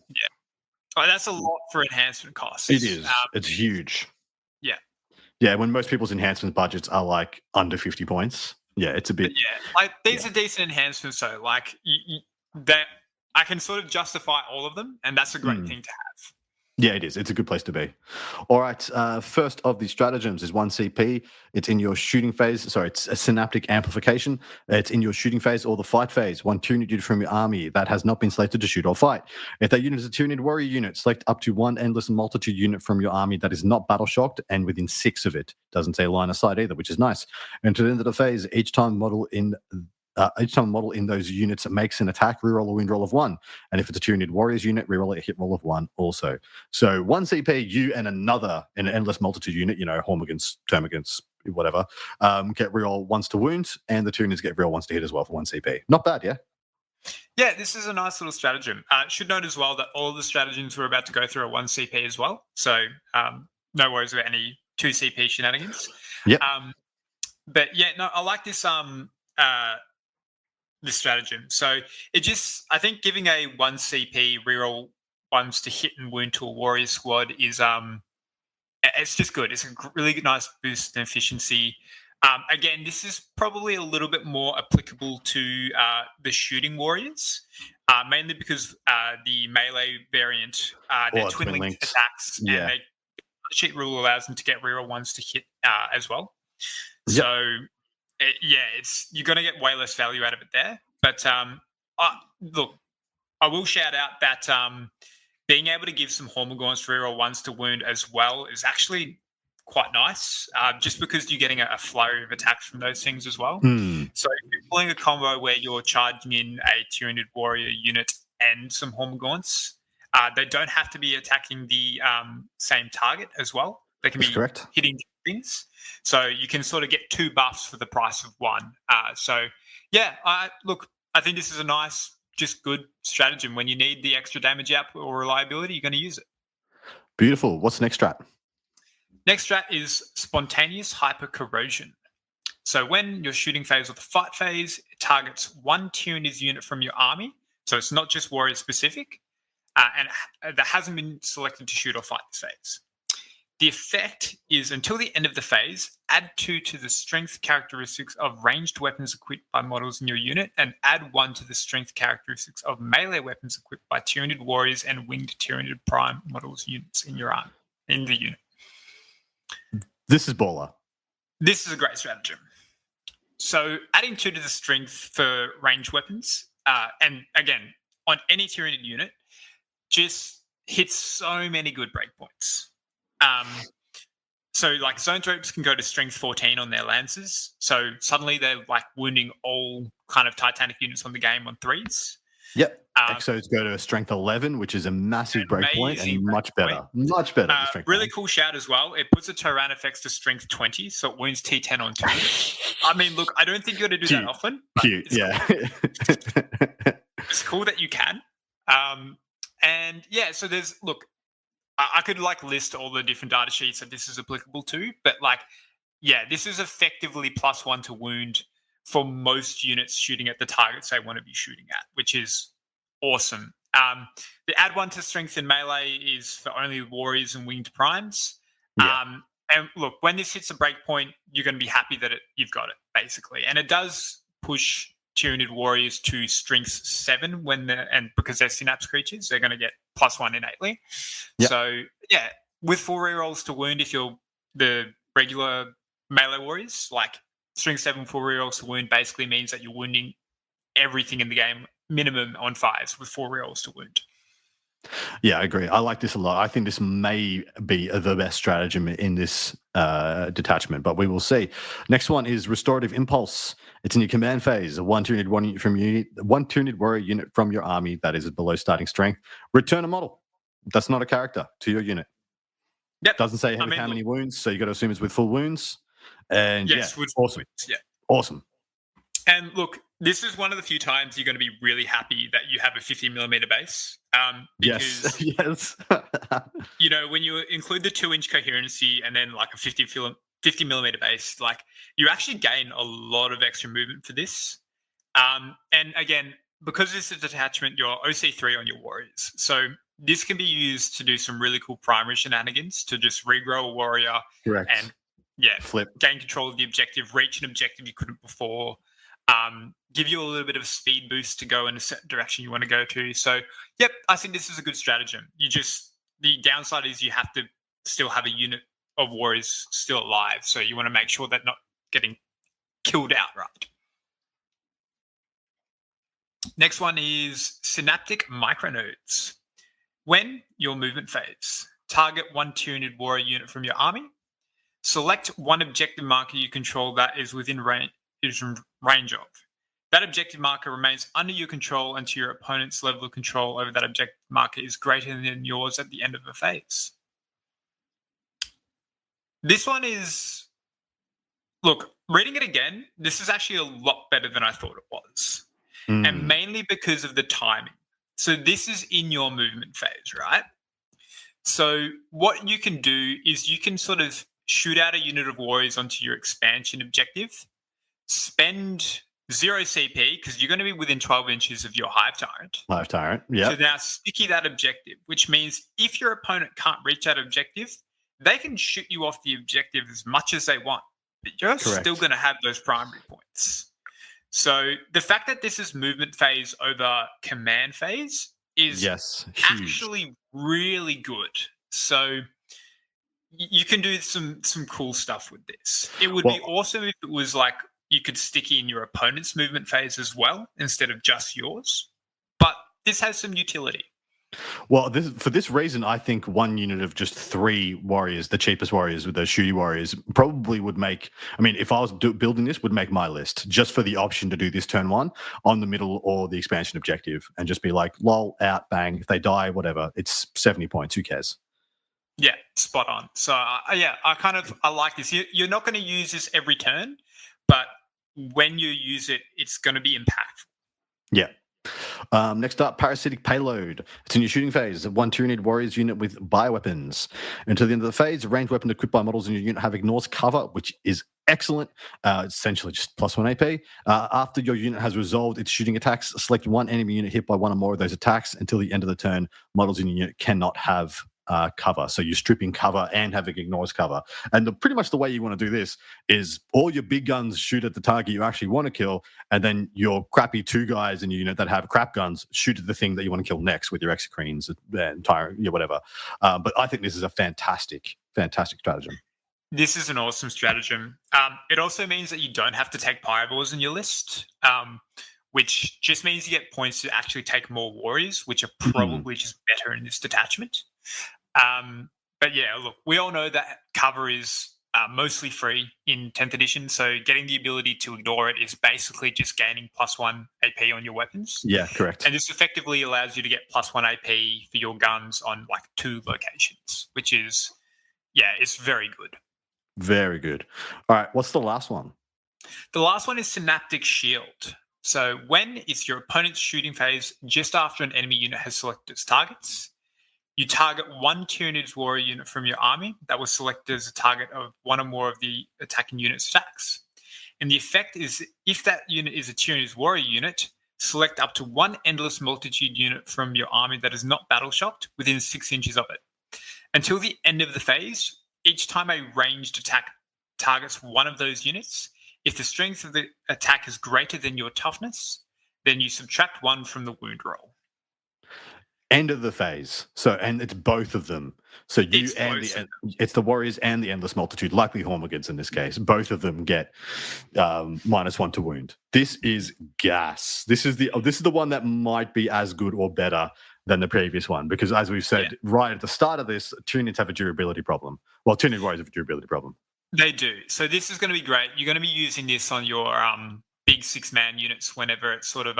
Oh, that's a lot for enhancement costs. It is. It's huge. Yeah. Yeah, when most people's enhancement budgets are like under 50 points. Yeah, it's a bit. But yeah, like these are decent enhancements, though. Like that, I can sort of justify all of them, and that's a great thing to have. Yeah, it is. It's a good place to be. All right. First of the stratagems is 1 CP. It's in your shooting phase. Sorry, it's a synaptic amplification. It's in your shooting phase or the fight phase. 1 Tyranid unit from your army that has not been selected to shoot or fight. If that unit is a Tyranid warrior unit, select up to 1 endless multitude unit from your army that is not battle shocked and within 6 of it. Doesn't say line of sight either, which is nice. And to the end of the phase, each time model in those units makes an attack, reroll a wound roll of 1. And if it's a Tyranid warriors unit, reroll a hit roll of 1 also. So 1 CP, you and an endless multitude unit, Hormigans, Termagants, whatever, get reroll once to wound, and the Tyranids get reroll once to hit as well for 1 CP. Not bad, yeah? Yeah, this is a nice little stratagem. Should note as well that all the stratagems we're about to go through are 1 CP as well. So no worries about any 2 CP shenanigans. Yep. But yeah, no, I like this this stratagem. So I think giving a 1 CP reroll ones to hit and wound to a warrior squad is it's just good. It's a really nice boost in efficiency. Again, this is probably a little bit more applicable to the shooting warriors, mainly because the melee variant, they're twin linked attacks, and the cheat rule allows them to get reroll ones to hit as well. Yep. So you're going to get way less value out of it there. But look, I will shout out that being able to give some Hormigons reroll ones to wound as well is actually quite nice, just because you're getting a flurry of attacks from those things as well. So if you're pulling a combo where you're charging in a Tyranid warrior unit and some Hormigons, they don't have to be attacking the same target as well. They can be hitting things. So you can sort of get 2 buffs for the price of 1. I think this is a nice, just good stratagem. When you need the extra damage output or reliability, you're going to use it. Beautiful. What's the next strat? Next strat is Spontaneous Hyper Corrosion. So when your shooting phase or the fight phase, it targets 1 Tyranid unit from your army. So it's not just warrior specific. and that hasn't been selected to shoot or fight this phase. The effect is until the end of the phase, add 2 to the strength characteristics of ranged weapons equipped by models in your unit, and add 1 to the strength characteristics of melee weapons equipped by Tyranid warriors and winged Tyranid prime models units in your army, in the unit. This is baller. This is a great stratagem. So adding 2 to the strength for ranged weapons, and again, on any Tyranid unit, just hits so many good breakpoints. So like zone troops can go to strength 14 on their lances. So suddenly they're like wounding all kind of Titanic units on the game on 3s. Yep. Exos go to a strength 11, which is a massive breakpoint and much better. Much better. Really cool shout as well. It puts a Tyranid effects to strength 20, so it wounds T10 on 2. I mean, look, I don't think you're going to do that often. Cute, yeah. Cool. It's cool that you can. And yeah, so there's, look, I could like list all the different data sheets that this is applicable to, but like, yeah, this is effectively +1 to wound for most units shooting at the targets they want to be shooting at, which is awesome. The add 1 to strength in melee is for only warriors and winged primes. Yeah. And look, when this hits a breakpoint, you're going to be happy that you've got it, basically. And it does push Tyranid warriors to strength 7 because they're synapse creatures, they're going to get +1 innately. Yep. So yeah, with 4 rerolls to wound, if you're the regular melee warriors, like strength 7 4 rerolls to wound basically means that you're wounding everything in the game minimum on 5s with 4 rerolls to wound. Yeah, I agree. I like this a lot. I think this may be the best stratagem in this detachment, but we will see. Next one is Restorative Impulse. It's in your command phase. One Tyranid warrior unit from your army that is below starting strength. Return a model. That's not a character to your unit. Yep. Doesn't say how many wounds, so you got to assume it's with full wounds. And yes, yeah, awesome. Wounds, yeah. Awesome. And look, this is one of the few times you're going to be really happy that you have a 50mm base. Because, yes. you know, when you include the 2-inch coherency and then like a 50mm base, like you actually gain a lot of extra movement for this. And again, because this is a detachment, you're OC3 on your warriors. So this can be used to do some really cool primary shenanigans to just regrow a warrior. Correct. And gain control of the objective, reach an objective you couldn't before. Give you a little bit of a speed boost to go in a certain direction you want to go to. So, yep, I think this is a good stratagem. The downside is you have to still have a unit of warriors still alive. So you want to make sure they're not getting killed outright. Next one is Synaptic Micronodes. When your movement phase, target 1 Tyranid warrior unit from your army. Select 1 objective marker you control that is within range of. That objective marker remains under your control until your opponent's level of control over that objective marker is greater than yours at the end of a phase. This one is, look, reading it again, this is actually a lot better than I thought it was. And mainly because of the timing. So this is in your movement phase, right? So what you can do is you can sort of shoot out a unit of warriors onto your expansion objective, spend 0 CP because you're going to be within 12 inches of your Hive Tyrant. Yeah. So now sticky that objective, which means if your opponent can't reach that objective, they can shoot you off the objective as much as they want, but you're still going to have those primary points. So the fact that this is movement phase over command phase is actually really good. So you can do some cool stuff with this. It would be awesome if it was like you could sticky in your opponent's movement phase as well instead of just yours. But this has some utility. Well, for this reason, I think 1 unit of just 3 warriors, the cheapest warriors with those shooty warriors, probably would make, I mean, if I was building this, would make my list just for the option to do this turn 1 on the middle or the expansion objective and just be like, lol, out, bang. If they die, whatever, it's 70 points. Who cares? Yeah, spot on. So, I like this. You're not going to use this every turn, but when you use it, it's going to be impactful. Yeah. Next up, Parasitic Payload. It's in your shooting phase. One Tyranid Warriors unit with bioweapons. Until the end of the phase, a ranged weapon equipped by models in your unit have ignores cover, which is excellent. It's essentially just +1 AP. After your unit has resolved its shooting attacks, select one enemy unit hit by one or more of those attacks. Until the end of the turn, models in your unit cannot have cover. So you're stripping cover and having ignores cover. And pretty much the way you want to do this is all your big guns shoot at the target you actually want to kill, and then your crappy 2 guys in your unit that have crap guns shoot at the thing that you want to kill next with your exocrines and whatever. But I think this is a fantastic stratagem. This is an awesome stratagem. It also means that you don't have to take Pyroballs in your list, which just means you get points to actually take more warriors, which are probably just better in this detachment. But yeah, look, we all know that cover is mostly free in 10th edition, so getting the ability to ignore it is basically just gaining +1 AP on your weapons. Yeah, correct. And this effectively allows you to get +1 AP for your guns on like 2 locations, which is, it's very good. Very good. All right, what's the last one? The last one is Synaptic Shield. So when it's your opponent's shooting phase just after an enemy unit has selected its targets, you target one Tyranid warrior unit from your army that was selected as a target of one or more of the attacking unit's attacks. And the effect is, if that unit is a Tyranid warrior unit, select up to one Endless Multitude unit from your army that is not battle shocked within 6 inches of it. Until the end of the phase, each time a ranged attack targets one of those units, if the strength of the attack is greater than your toughness, then you subtract 1 from the wound roll. End of the phase. So, and it's both of them. So it's the Warriors and the Endless Multitude, likely Hormigans in this case. Both of them get -1 to wound. This is gas. This is the one that might be as good or better than the previous one, because as we've said right at the start of this, Tyranids have a durability problem. Well, Tyranid Warriors have a durability problem. They do. So this is going to be great. You're going to be using this on your big 6-man units whenever it's sort of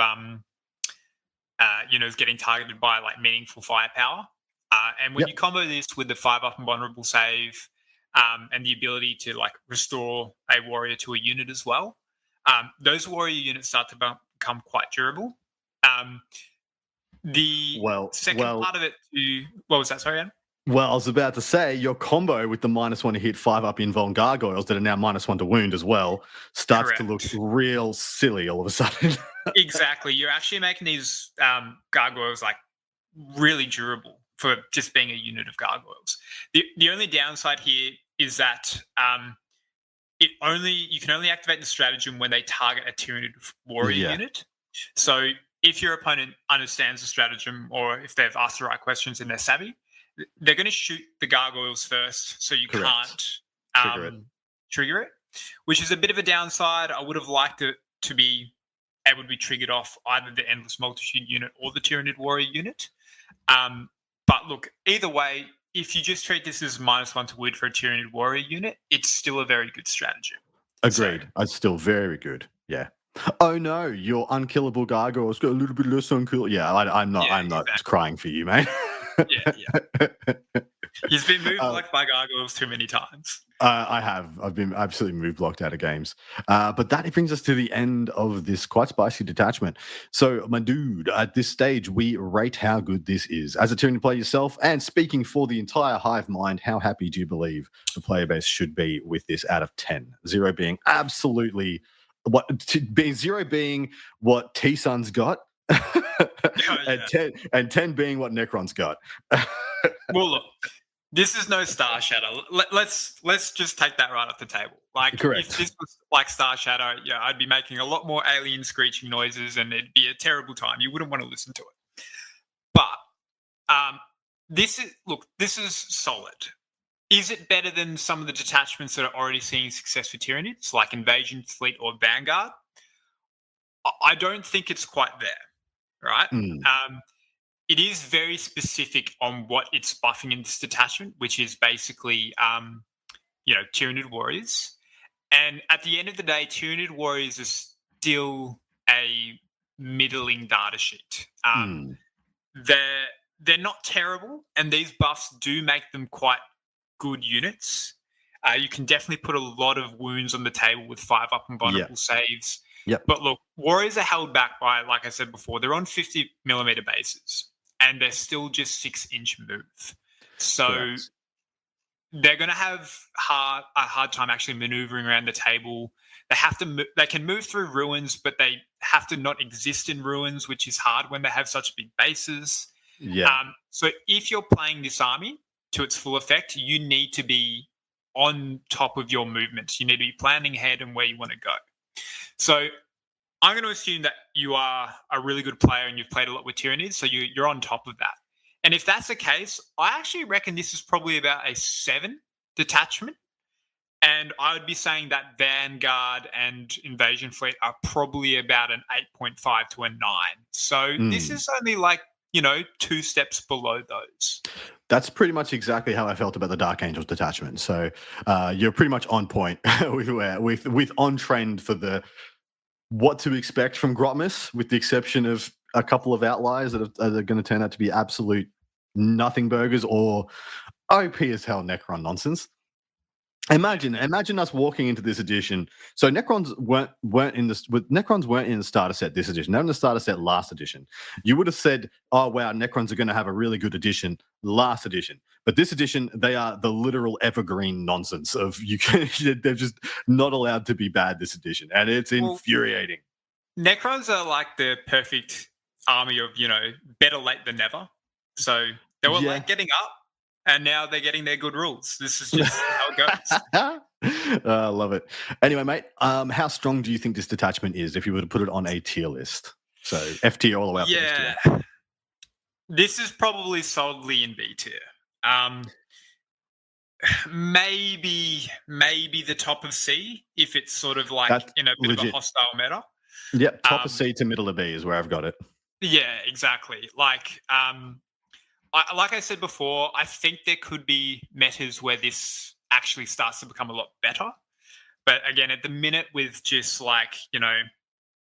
is getting targeted by like meaningful firepower. And when you combo this with the 5-up and vulnerable save, and the ability to like restore a warrior to a unit as well, those warrior units start to become quite durable. The second part of it what was that? Sorry, Adam? Well, I was about to say your combo with the -1 to hit 5-up invuln gargoyles that are now -1 to wound as well starts to look real silly all of a sudden. Exactly. You're actually making these gargoyles like really durable for just being a unit of gargoyles. The only downside here is that you can only activate the stratagem when they target a Tyranid warrior unit. So if your opponent understands the stratagem, or if they've asked the right questions and they're savvy, they're going to shoot the gargoyles first, so you can't trigger it, which is a bit of a downside. I would have liked it to be able to be triggered off either the Endless Multitude unit or the Tyranid warrior unit. But look, either way, if you just treat this as -1 to wound for a Tyranid warrior unit, it's still a very good strategy. Agreed. It's still very good. Yeah. Oh no, your unkillable gargoyles got a little bit less unkill. Yeah, I'm not crying for you, mate. He's been moved blocked by gargoyles too many times. I have. I've been absolutely move blocked out of games. But that brings us to the end of this quite spicy detachment. So, my dude, at this stage, we rate how good this is. As a Tyranid player yourself, and speaking for the entire Hive Mind, how happy do you believe the player base should be with this out of 10? 0 being absolutely... Zero being what T-Sun's got, and 10 being what Necron's got. Well, look, this is no Star Shadow. Let's just take that right off the table. Like, correct. If this was like Star Shadow, I'd be making a lot more alien screeching noises, and it'd be a terrible time. You wouldn't want to listen to it. But this is solid. Is it better than some of the detachments that are already seeing success for Tyranids, like Invasion Fleet or Vanguard? I don't think it's quite there, right? It is very specific on what it's buffing in this detachment, which is basically, Tyranid warriors. And at the end of the day, Tyranid warriors are still a middling data sheet. They're not terrible, and these buffs do make them quite good units. You can definitely put a lot of wounds on the table with 5-up and vulnerable saves. Yep. But look, Warriors are held back by, like I said before, they're on 50mm bases and they're still just 6-inch move. So Correct. they're going to have a hard time actually maneuvering around the table. They have to. They can move through ruins, but they have to not exist in ruins, which is hard when they have such big bases. Yeah. So if you're playing this army to its full effect, you need to be on top of your movements. You need to be planning ahead and where you want to go. So I'm going to assume that you are a really good player and you've played a lot with Tyranids, so you're on top of that. And if that's the case, I actually reckon this is probably about a 7 detachment. And I would be saying that Vanguard and Invasion Fleet are probably about an 8.5 to a 9. So this is only like, 2 steps below those. That's pretty much exactly how I felt about the Dark Angels detachment. So you're pretty much on point with on trend for what to expect from Grotmas, with the exception of a couple of outliers that are going to turn out to be absolute nothing burgers or OP as hell Necron nonsense. Imagine us walking into this edition. So Necrons weren't in the starter set this edition. They're in the starter set last edition. You would have said, "Oh wow, Necrons are going to have a really good edition last edition." But this edition, they are the literal evergreen nonsense of they're just not allowed to be bad this edition, and it's infuriating. Necrons are like the perfect army of better late than never. So they were late getting up. And now they're getting their good rules. This is just how it goes. I love it. Anyway, mate, how strong do you think this detachment is if you were to put it on a tier list? So F tier all the way up to S tier. This is probably solidly in B tier. Maybe the top of C if it's sort of like That's in a bit legit. of a hostile meta. Yep, top of C to middle of B is where I've got it. Yeah, exactly. Like I said before, I think there could be metas where this actually starts to become a lot better. But again, at the minute with just like,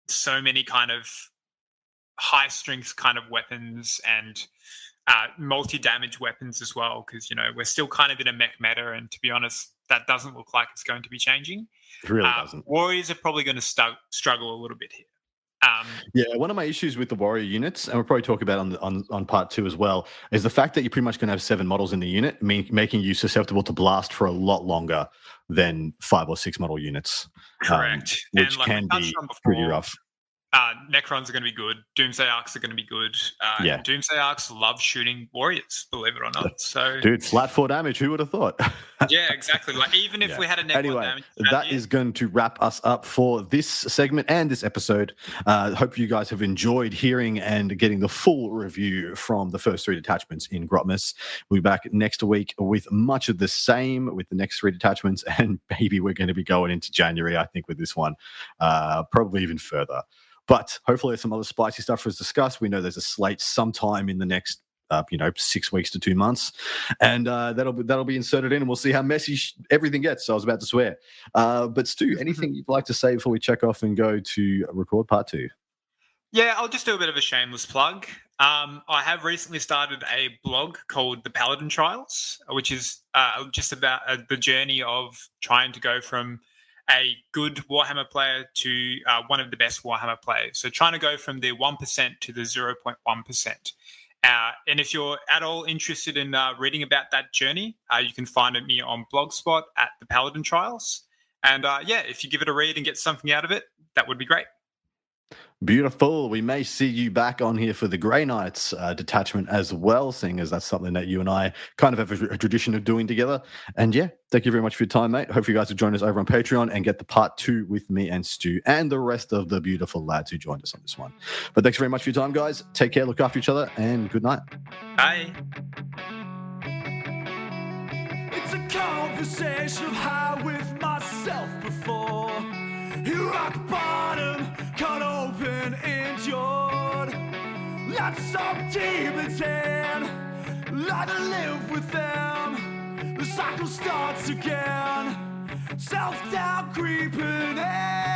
so many kind of high strength kind of weapons and multi-damage weapons as well, because, we're still kind of in a mech meta. And to be honest, that doesn't look like it's going to be changing. It really doesn't. Warriors are probably going to struggle a little bit here. One of my issues with the warrior units, and we'll probably talk about on part 2 as well, is the fact that you're pretty much going to have 7 models in the unit, making you susceptible to blast for a lot longer than 5 or 6 model units. Correct. Which can be pretty rough. Necrons are going to be good. Doomsday Arcs are going to be good. Doomsday Arcs love shooting warriors, believe it or not. So, dude, flat 4 damage. Who would have thought? Yeah, exactly. Like even if we had a Necron damage, that is going to wrap us up for this segment and this episode. Hope you guys have enjoyed hearing and getting the full review from the first 3 detachments in Grotmas. We'll be back next week with much of the same with the next 3 detachments, and maybe we're going to be going into January, I think, with this one, probably even further. But hopefully there's some other spicy stuff for us to discuss. We know there's a slate sometime in the next, 6 weeks to 2 months. And that'll be inserted in, and we'll see how messy everything gets. So I was about to swear. But Stu, anything you'd like to say before we check off and go to record part 2? Yeah, I'll just do a bit of a shameless plug. I have recently started a blog called The Paladin Trials, which is just about the journey of trying to go from a good Warhammer player to one of the best Warhammer players. So trying to go from the 1% to the 0.1%. And if you're at all interested in reading about that journey, you can find me on Blogspot at The Paladin Trials. And if you give it a read and get something out of it, that would be great. Beautiful. We may see you back on here for the Grey Knights detachment as well, seeing as that's something that you and I kind of have a tradition of doing together. And thank you very much for your time, mate. Hope you guys will join us over on Patreon and get the part 2 with me and Stu and the rest of the beautiful lads who joined us on this one. But thanks very much for your time, guys. Take care, look after each other, and good night. Bye. It's a conversation high with myself before you rock bottom, cut open, endured. Let some demons in, let her live with them. The cycle starts again, self-doubt creeping in.